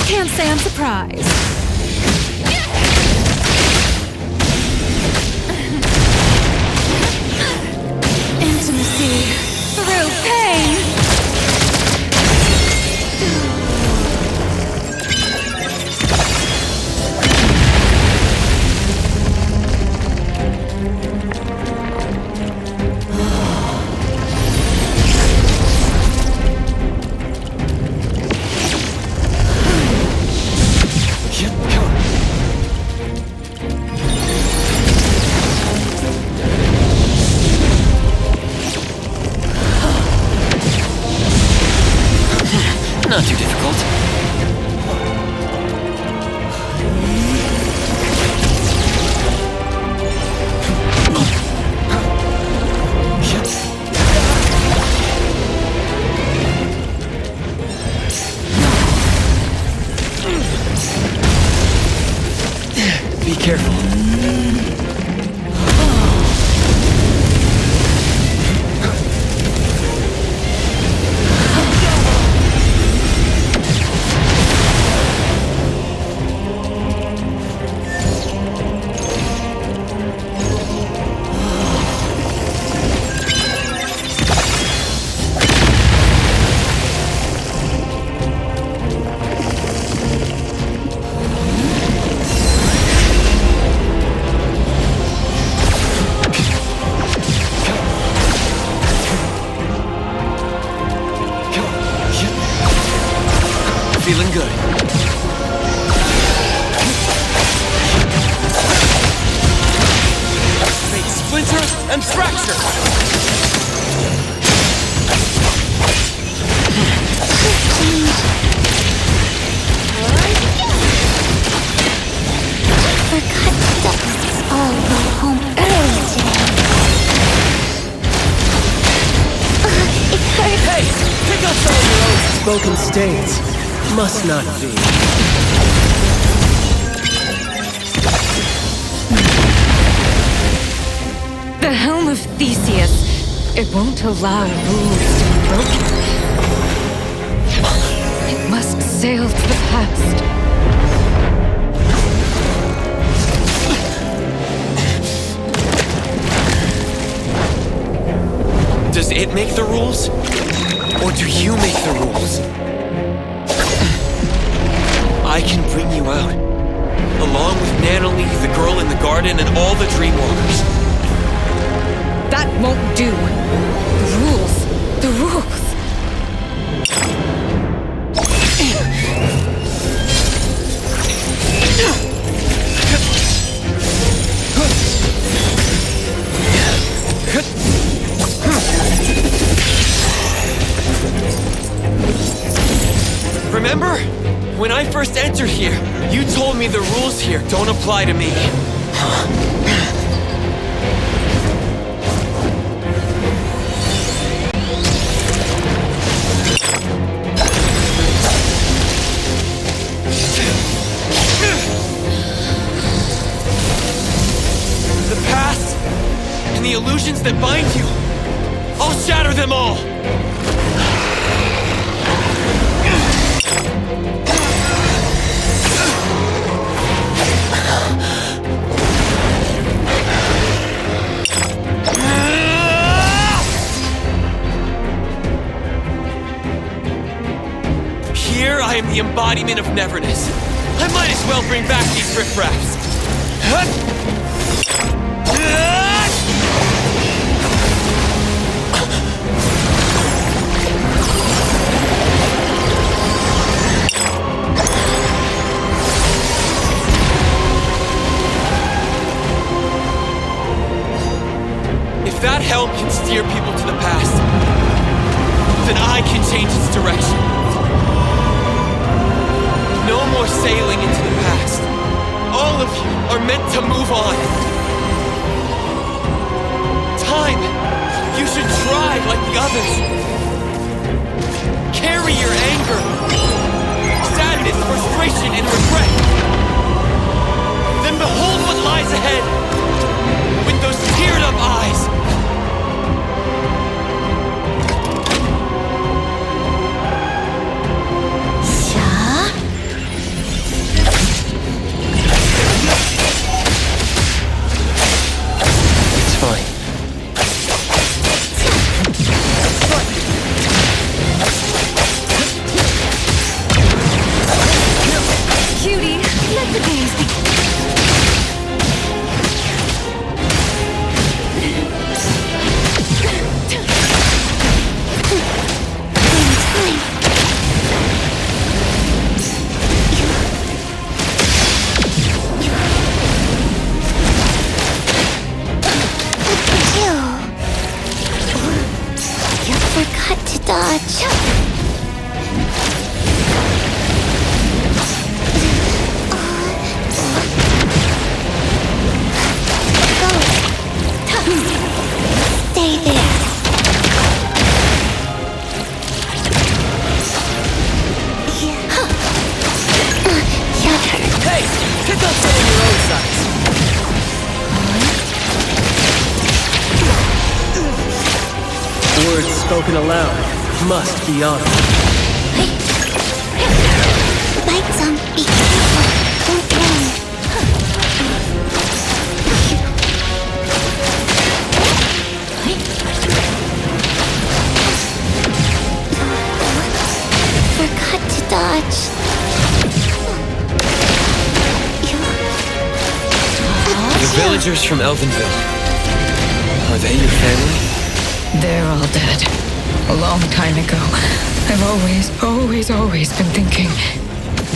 Can't say I'm surprised. Intimacy through pain. Not too difficult. Be careful. Feeling good. Make splinter and fracture. All go home early today. It hurts. Hey, pick up some of your own spoken states. Must not be. The helm of Theseus. It won't allow rules to be broken. It must sail to the past. Does it make the rules? Or do you make the rules? I can bring you out, along with Nanoly, the girl in the garden, and all the Dreamwalkers. That won't do. The rules. The rules. Remember? When I first entered here, you told me the rules here don't apply to me. The past and the illusions that bind you, I'll shatter them all! Here I am the embodiment of Neverness. I might as well bring back these riffraffs. If that helm can steer people to the past, then I can change its direction. No more sailing into the past. All of you are meant to move on. Time, you should try like the others. Carry your anger, sadness, frustration, and regret. Then behold what lies ahead with those teared-up eyes. Cutie, let the games begin. You forgot to dodge. Stay there. Hey, pick up some of your own size. Words spoken aloud must be honored. Lights on, be careful. Don't run. Forgot to dodge. The villagers from Elvenville. Are they your family? They're all dead. A long time ago. I've always been thinking,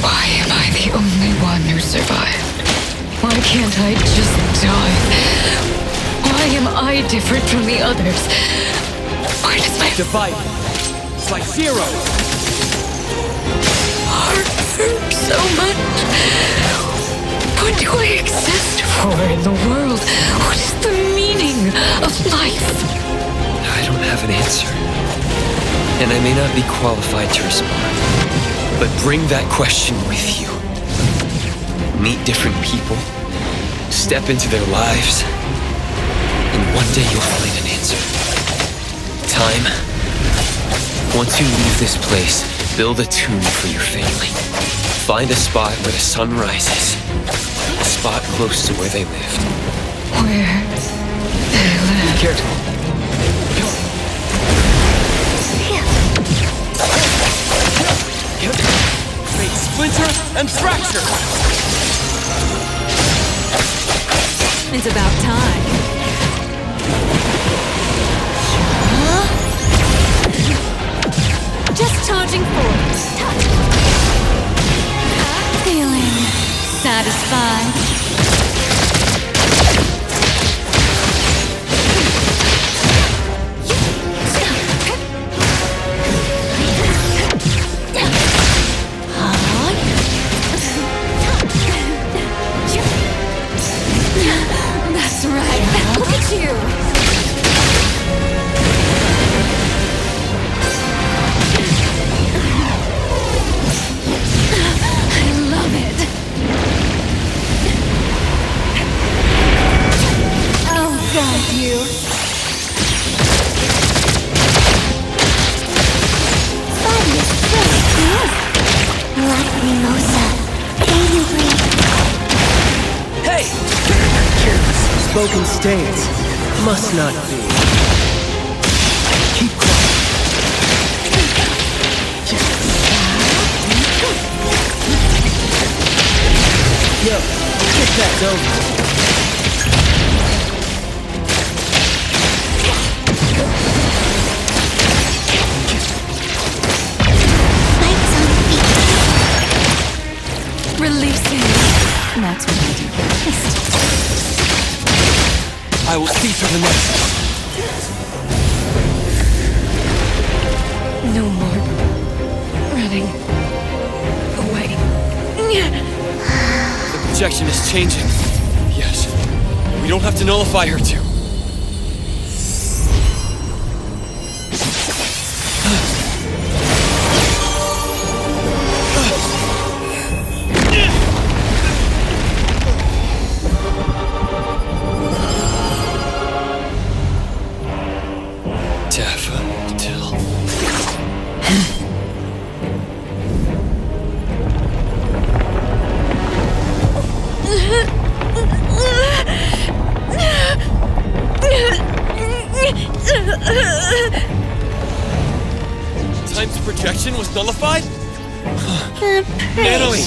why am I the only one who survived? Why can't I just die? Why am I different from the others? Why does my Divide like zero. heart hurt so much? What do I exist for in the world? What is the meaning of life? I don't have an answer. And I may not be qualified to respond. But bring that question with you. Meet different people. Step into their lives. And one day you'll find an answer. Time. Once you leave this place, build a tomb for your family. Find a spot where the sun rises. A spot close to where they lived. Where they live. Be careful. Make splinter and fracture. It's about time. Just charging forward. Feeling satisfied. spoken states must not be. Keep quiet. Yo, get that over. Releasing. That's what I do best. I will see through the next. No more running away. The projection is changing. Yes. We don't have to nullify her too. Time's projection was nullified? Natalie!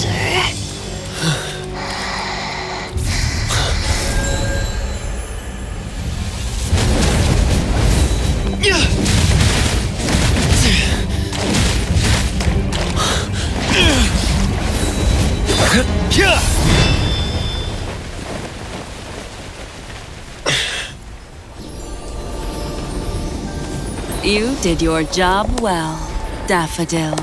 You did your job well, Daffodil.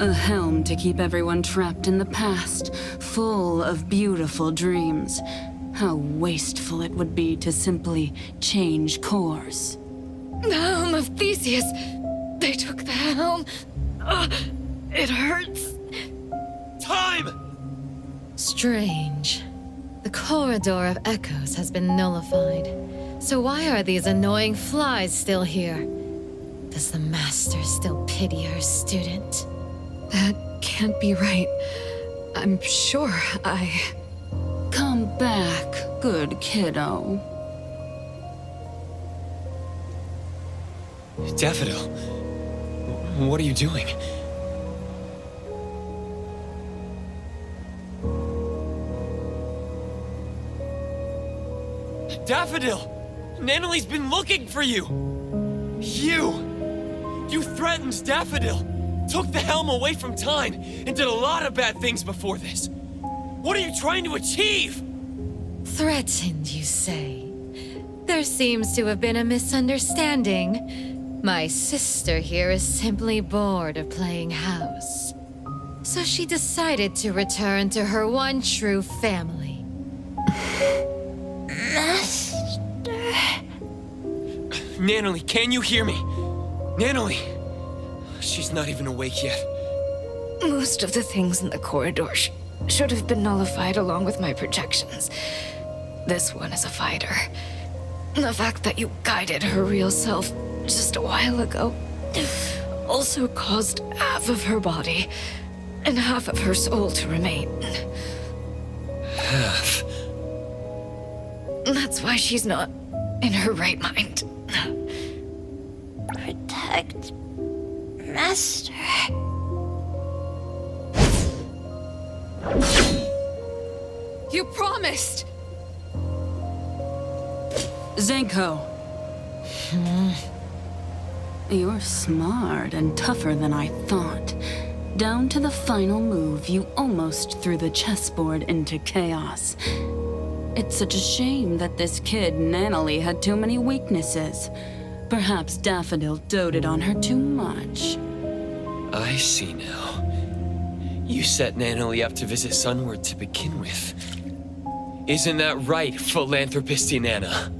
A helm to keep everyone trapped in the past, full of beautiful dreams. How wasteful it would be to simply change course. The helm of Theseus. They took the helm. It hurts. Time! Strange. The corridor of echoes has been nullified. So why are these annoying flies still here? Does the master still pity her student? That can't be right. I'm sure Come back, good kiddo. Daffodil, what are you doing? Daffodil! Nanali's been looking for you! You threatened Daffodil! Took the helm away from time and did a lot of bad things before this. What are you trying to achieve? Threatened, you say? There seems to have been a misunderstanding. My sister here is simply bored of playing house. So she decided to return to her one true family. Master... Nanali, can you hear me? Nanali! She's not even awake yet. most of the things in the corridor should have been nullified along with my projections. This one is a fighter. The fact that you guided her real self just a while ago also caused half of her body and half of her soul to remain. Half? That's why she's not in her right mind. Protect... Master... You promised! Zenko. You're smart and tougher than I thought. Down to the final move, you almost threw the chessboard into chaos. It's such a shame that this kid, Nanali, had too many weaknesses. Perhaps Daffodil doted on her too much. I see now. You set Nanoly up to visit Sunward to begin with. Isn't that right, philanthropist Nana?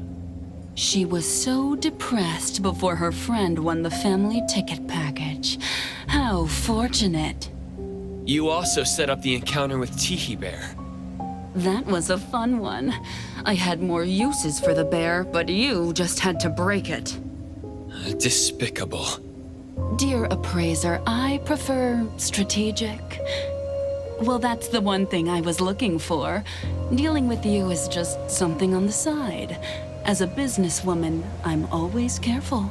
She was so depressed before her friend won the family ticket package. How fortunate. You also set up the encounter with Tiki Bear. That was a fun one. I had more uses for the bear, but you just had to break it. Despicable. Dear appraiser, I prefer strategic. Well, that's the one thing I was looking for. Dealing with you is just something on the side. As a businesswoman, I'm always careful.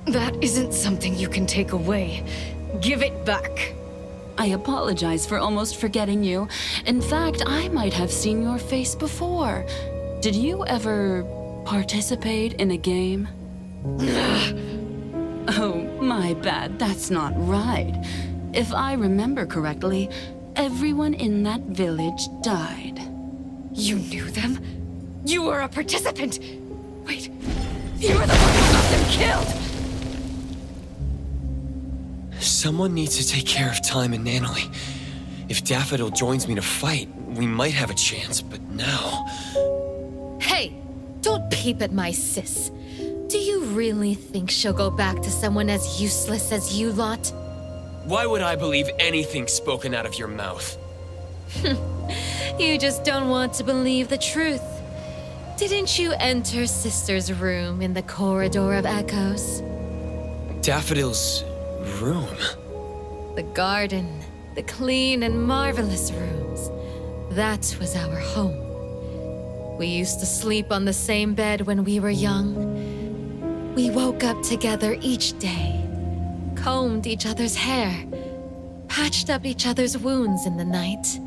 That isn't something you can take away. Give it back. I apologize for almost forgetting you. In fact, I might have seen your face before. Did you ever participate in a game? Oh, my bad. That's not right. If I remember correctly, everyone in that village died. You knew them? You were a participant! Wait, you were the one who got them killed! Someone needs to take care of Time and Nanoly. If Daffodil joins me to fight, we might have a chance, but now... Hey, don't peep at my sis. Do you really think she'll go back to someone as useless as you lot? Why would I believe anything spoken out of your mouth? You just don't want to believe the truth. Didn't you enter Sister's room in the Corridor of Echoes? Daffodil's room? The garden, the clean and marvelous rooms. That was our home. We used to sleep on the same bed when we were young. We woke up together each day, combed each other's hair, patched up each other's wounds in the night.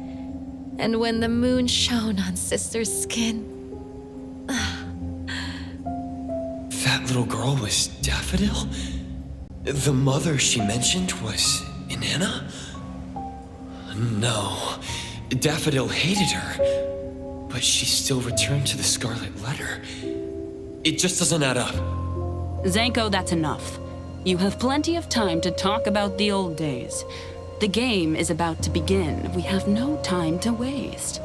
And when the moon shone on Sister's skin... That little girl was Daffodil? The mother she mentioned was Inanna? No, Daffodil hated her, but she still returned to the Scarlet Letter. It just doesn't add up. Zanko, that's enough. You have plenty of time to talk about the old days. The game is about to begin. We have no time to waste.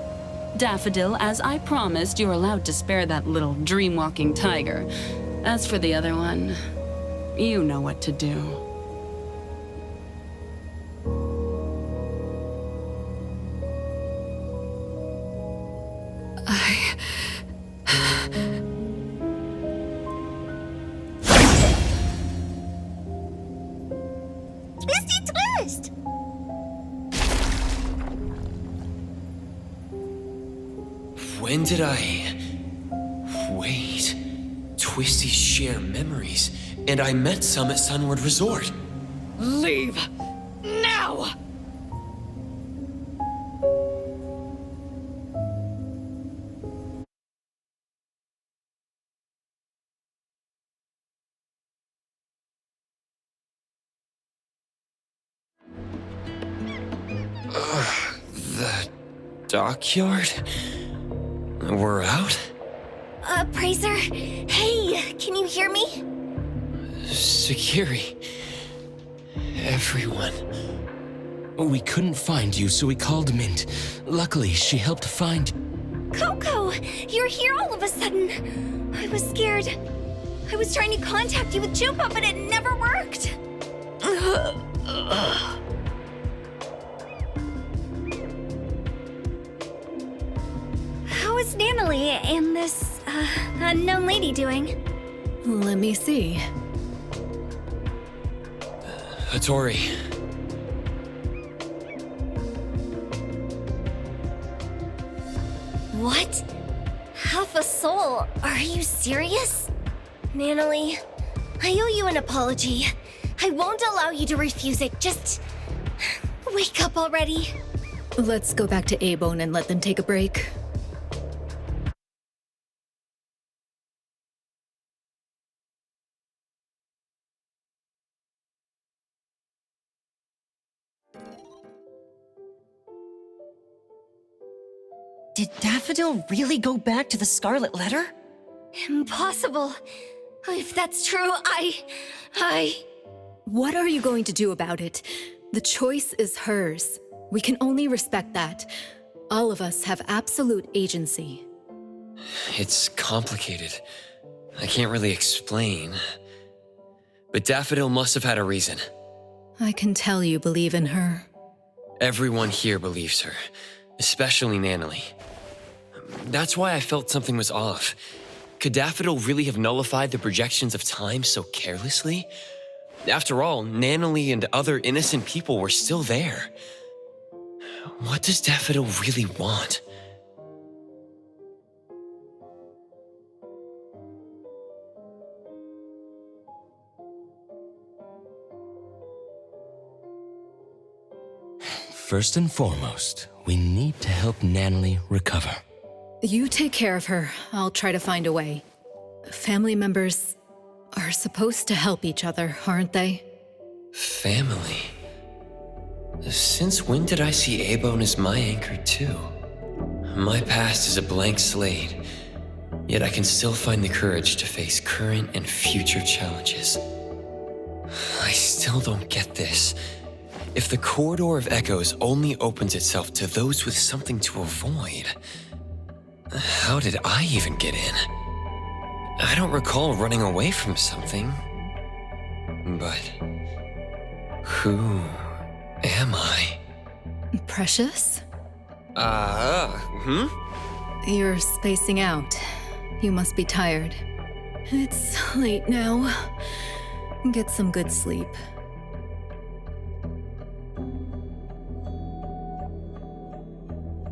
Daffodil, as I promised, you're allowed to spare that little dream-walking tiger. As for the other one, you know what to do. Twisty twist! When did I... Wait... Twisties share memories, and I met some at Sunward Resort. Leave! Now! The dockyard? We're out? Appraiser? Hey, can you hear me? Security. Everyone. We couldn't find you, so we called Mint. Luckily, she helped find... Coco, you're here all of a sudden. I was scared. I was trying to contact you with Jupa, but it never worked. How is Nanoly and this, unknown lady doing? Let me see. Hattori. What? Half a soul? Are you serious? Nanoly, I owe you an apology. I won't allow you to refuse it. Just... wake up already. Let's go back to A-Bone and let them take a break. Did Daffodil really go back to the Scarlet Letter? Impossible. If that's true, I... What are you going to do about it? The choice is hers. We can only respect that. All of us have absolute agency. It's complicated. I can't really explain. But Daffodil must have had a reason. I can tell you believe in her. Everyone here believes her, especially Nanalie. That's why I felt something was off. Could Daffodil really have nullified the projections of time so carelessly? After all, Nanalie and other innocent people were still there. What does Daffodil really want? First and foremost, we need to help Nanalie recover. You take care of her. I'll try to find a way. Family members are supposed to help each other, aren't they? Family? Since when did I see Abone as my anchor too? My past is a blank slate, yet I can still find the courage to face current and future challenges. I still don't get this. If the Corridor of Echoes only opens itself to those with something to avoid, how did I even get in? I don't recall running away from something. But who am I? Precious? Hmm? You're spacing out. You must be tired. It's late now. Get some good sleep.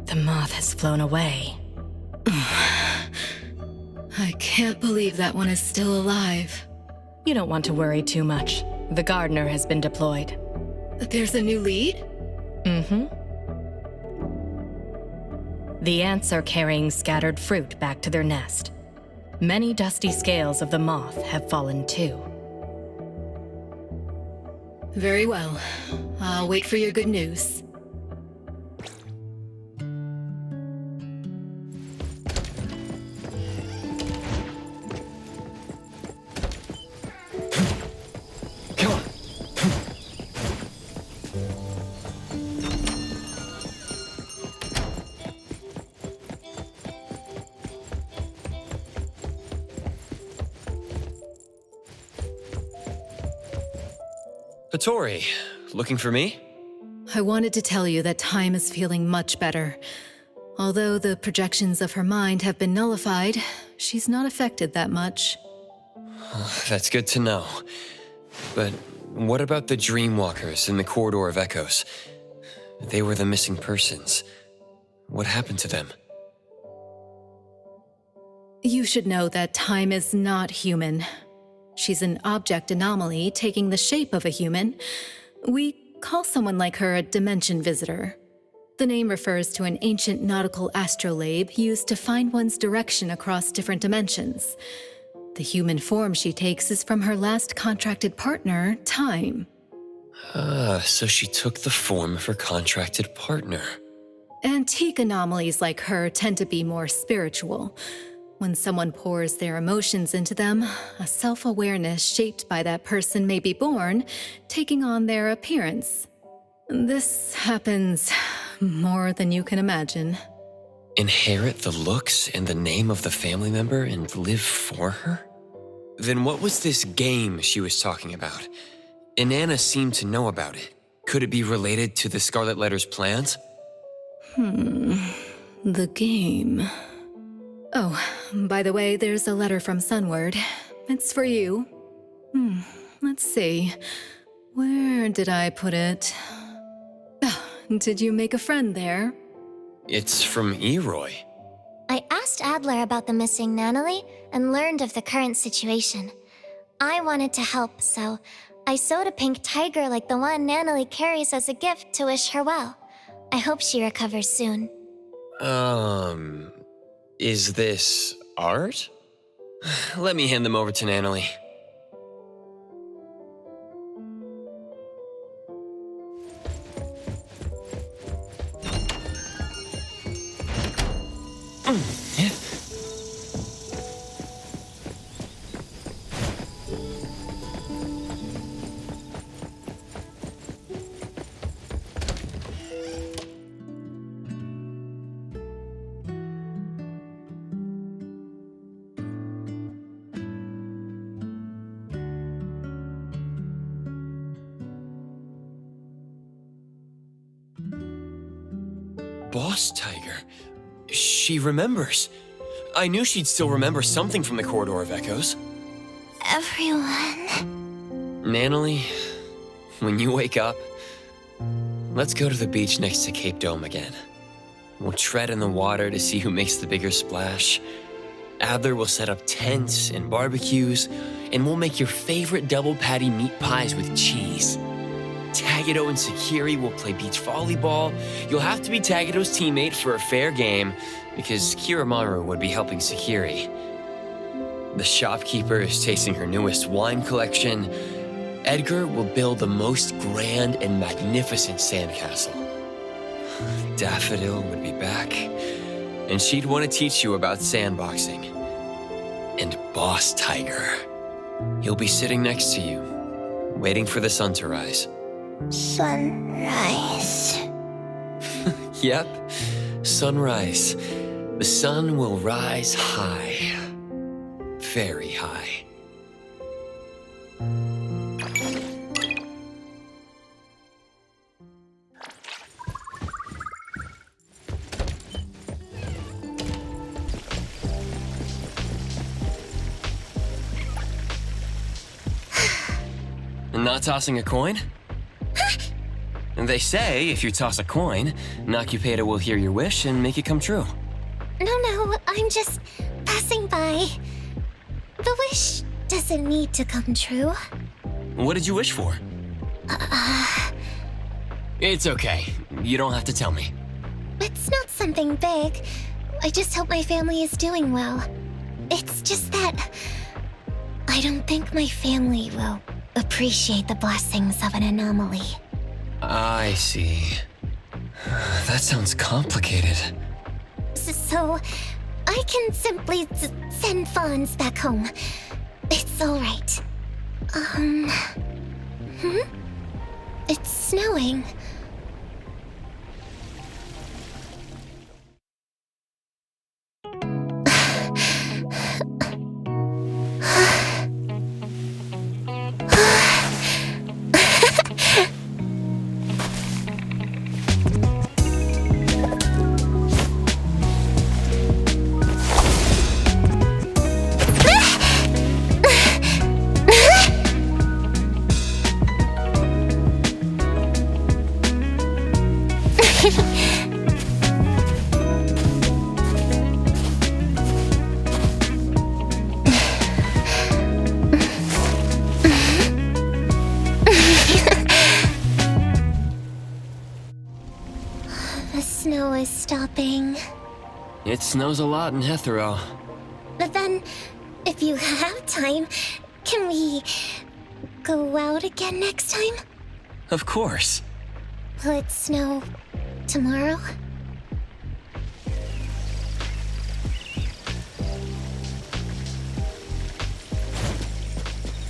The moth has flown away. I can't believe that one is still alive. You don't want to worry too much. The gardener has been deployed. There's a new lead? Mm-hmm. The ants are carrying scattered fruit back to their nest. Many dusty scales of the moth have fallen too. Very well. I'll wait for your good news. Hattori, looking for me? I wanted to tell you that Time is feeling much better. Although the projections of her mind have been nullified, she's not affected that much. That's good to know. But what about the Dreamwalkers in the Corridor of Echoes? They were the missing persons. What happened to them? You should know that Time is not human. She's an object anomaly taking the shape of a human. We call someone like her a dimension visitor. The name refers to an ancient nautical astrolabe used to find one's direction across different dimensions. The human form she takes is from her last contracted partner, Time. So she took the form of her contracted partner. Antique anomalies like her tend to be more spiritual. When someone pours their emotions into them, a self-awareness shaped by that person may be born, taking on their appearance. This happens more than you can imagine. Inherit the looks and the name of the family member and live for her? Then what was this game she was talking about? Inanna seemed to know about it. Could it be related to the Scarlet Letter's plans? The game. Oh, by the way, there's a letter from Sunward. It's for you. Let's see. Where did I put it? Did you make a friend there? It's from Eroy. I asked Adler about the missing Nanalie and learned of the current situation. I wanted to help, so I sewed a pink tiger like the one Nanalie carries as a gift to wish her well. I hope she recovers soon. Is this art? Let me hand them over to Nanalie. Boss Tiger. She remembers. I knew she'd still remember something from the Corridor of Echoes. Everyone. Nanalie, when you wake up, let's go to the beach next to Cape Dome again. We'll tread in the water to see who makes the bigger splash. Adler will set up tents and barbecues, and we'll make your favorite double patty meat pies with cheese. Tagato and Sakiri will play beach volleyball. You'll have to be Tagato's teammate for a fair game, because Kiramaru would be helping Sakiri. The shopkeeper is tasting her newest wine collection. Edgar will build the most grand and magnificent sandcastle. Daffodil would be back, and she'd want to teach you about sandboxing. And Boss Tiger, he'll be sitting next to you, waiting for the sun to rise. Sunrise. Yep, sunrise. The sun will rise high. Very high. Not tossing a coin? They say if you toss a coin, Nakupeta will hear your wish and make it come true. No, I'm just passing by. The wish doesn't need to come true. What did you wish for? It's okay. You don't have to tell me. It's not something big. I just hope my family is doing well. It's just that I don't think my family will appreciate the blessings of an anomaly. I see. That sounds complicated. So, I can simply send Fawns back home. It's alright. It's snowing. The snow is stopping. It snows a lot in Hetero. But then, if you have time, can we go out again next time? Of course. Will it snow tomorrow?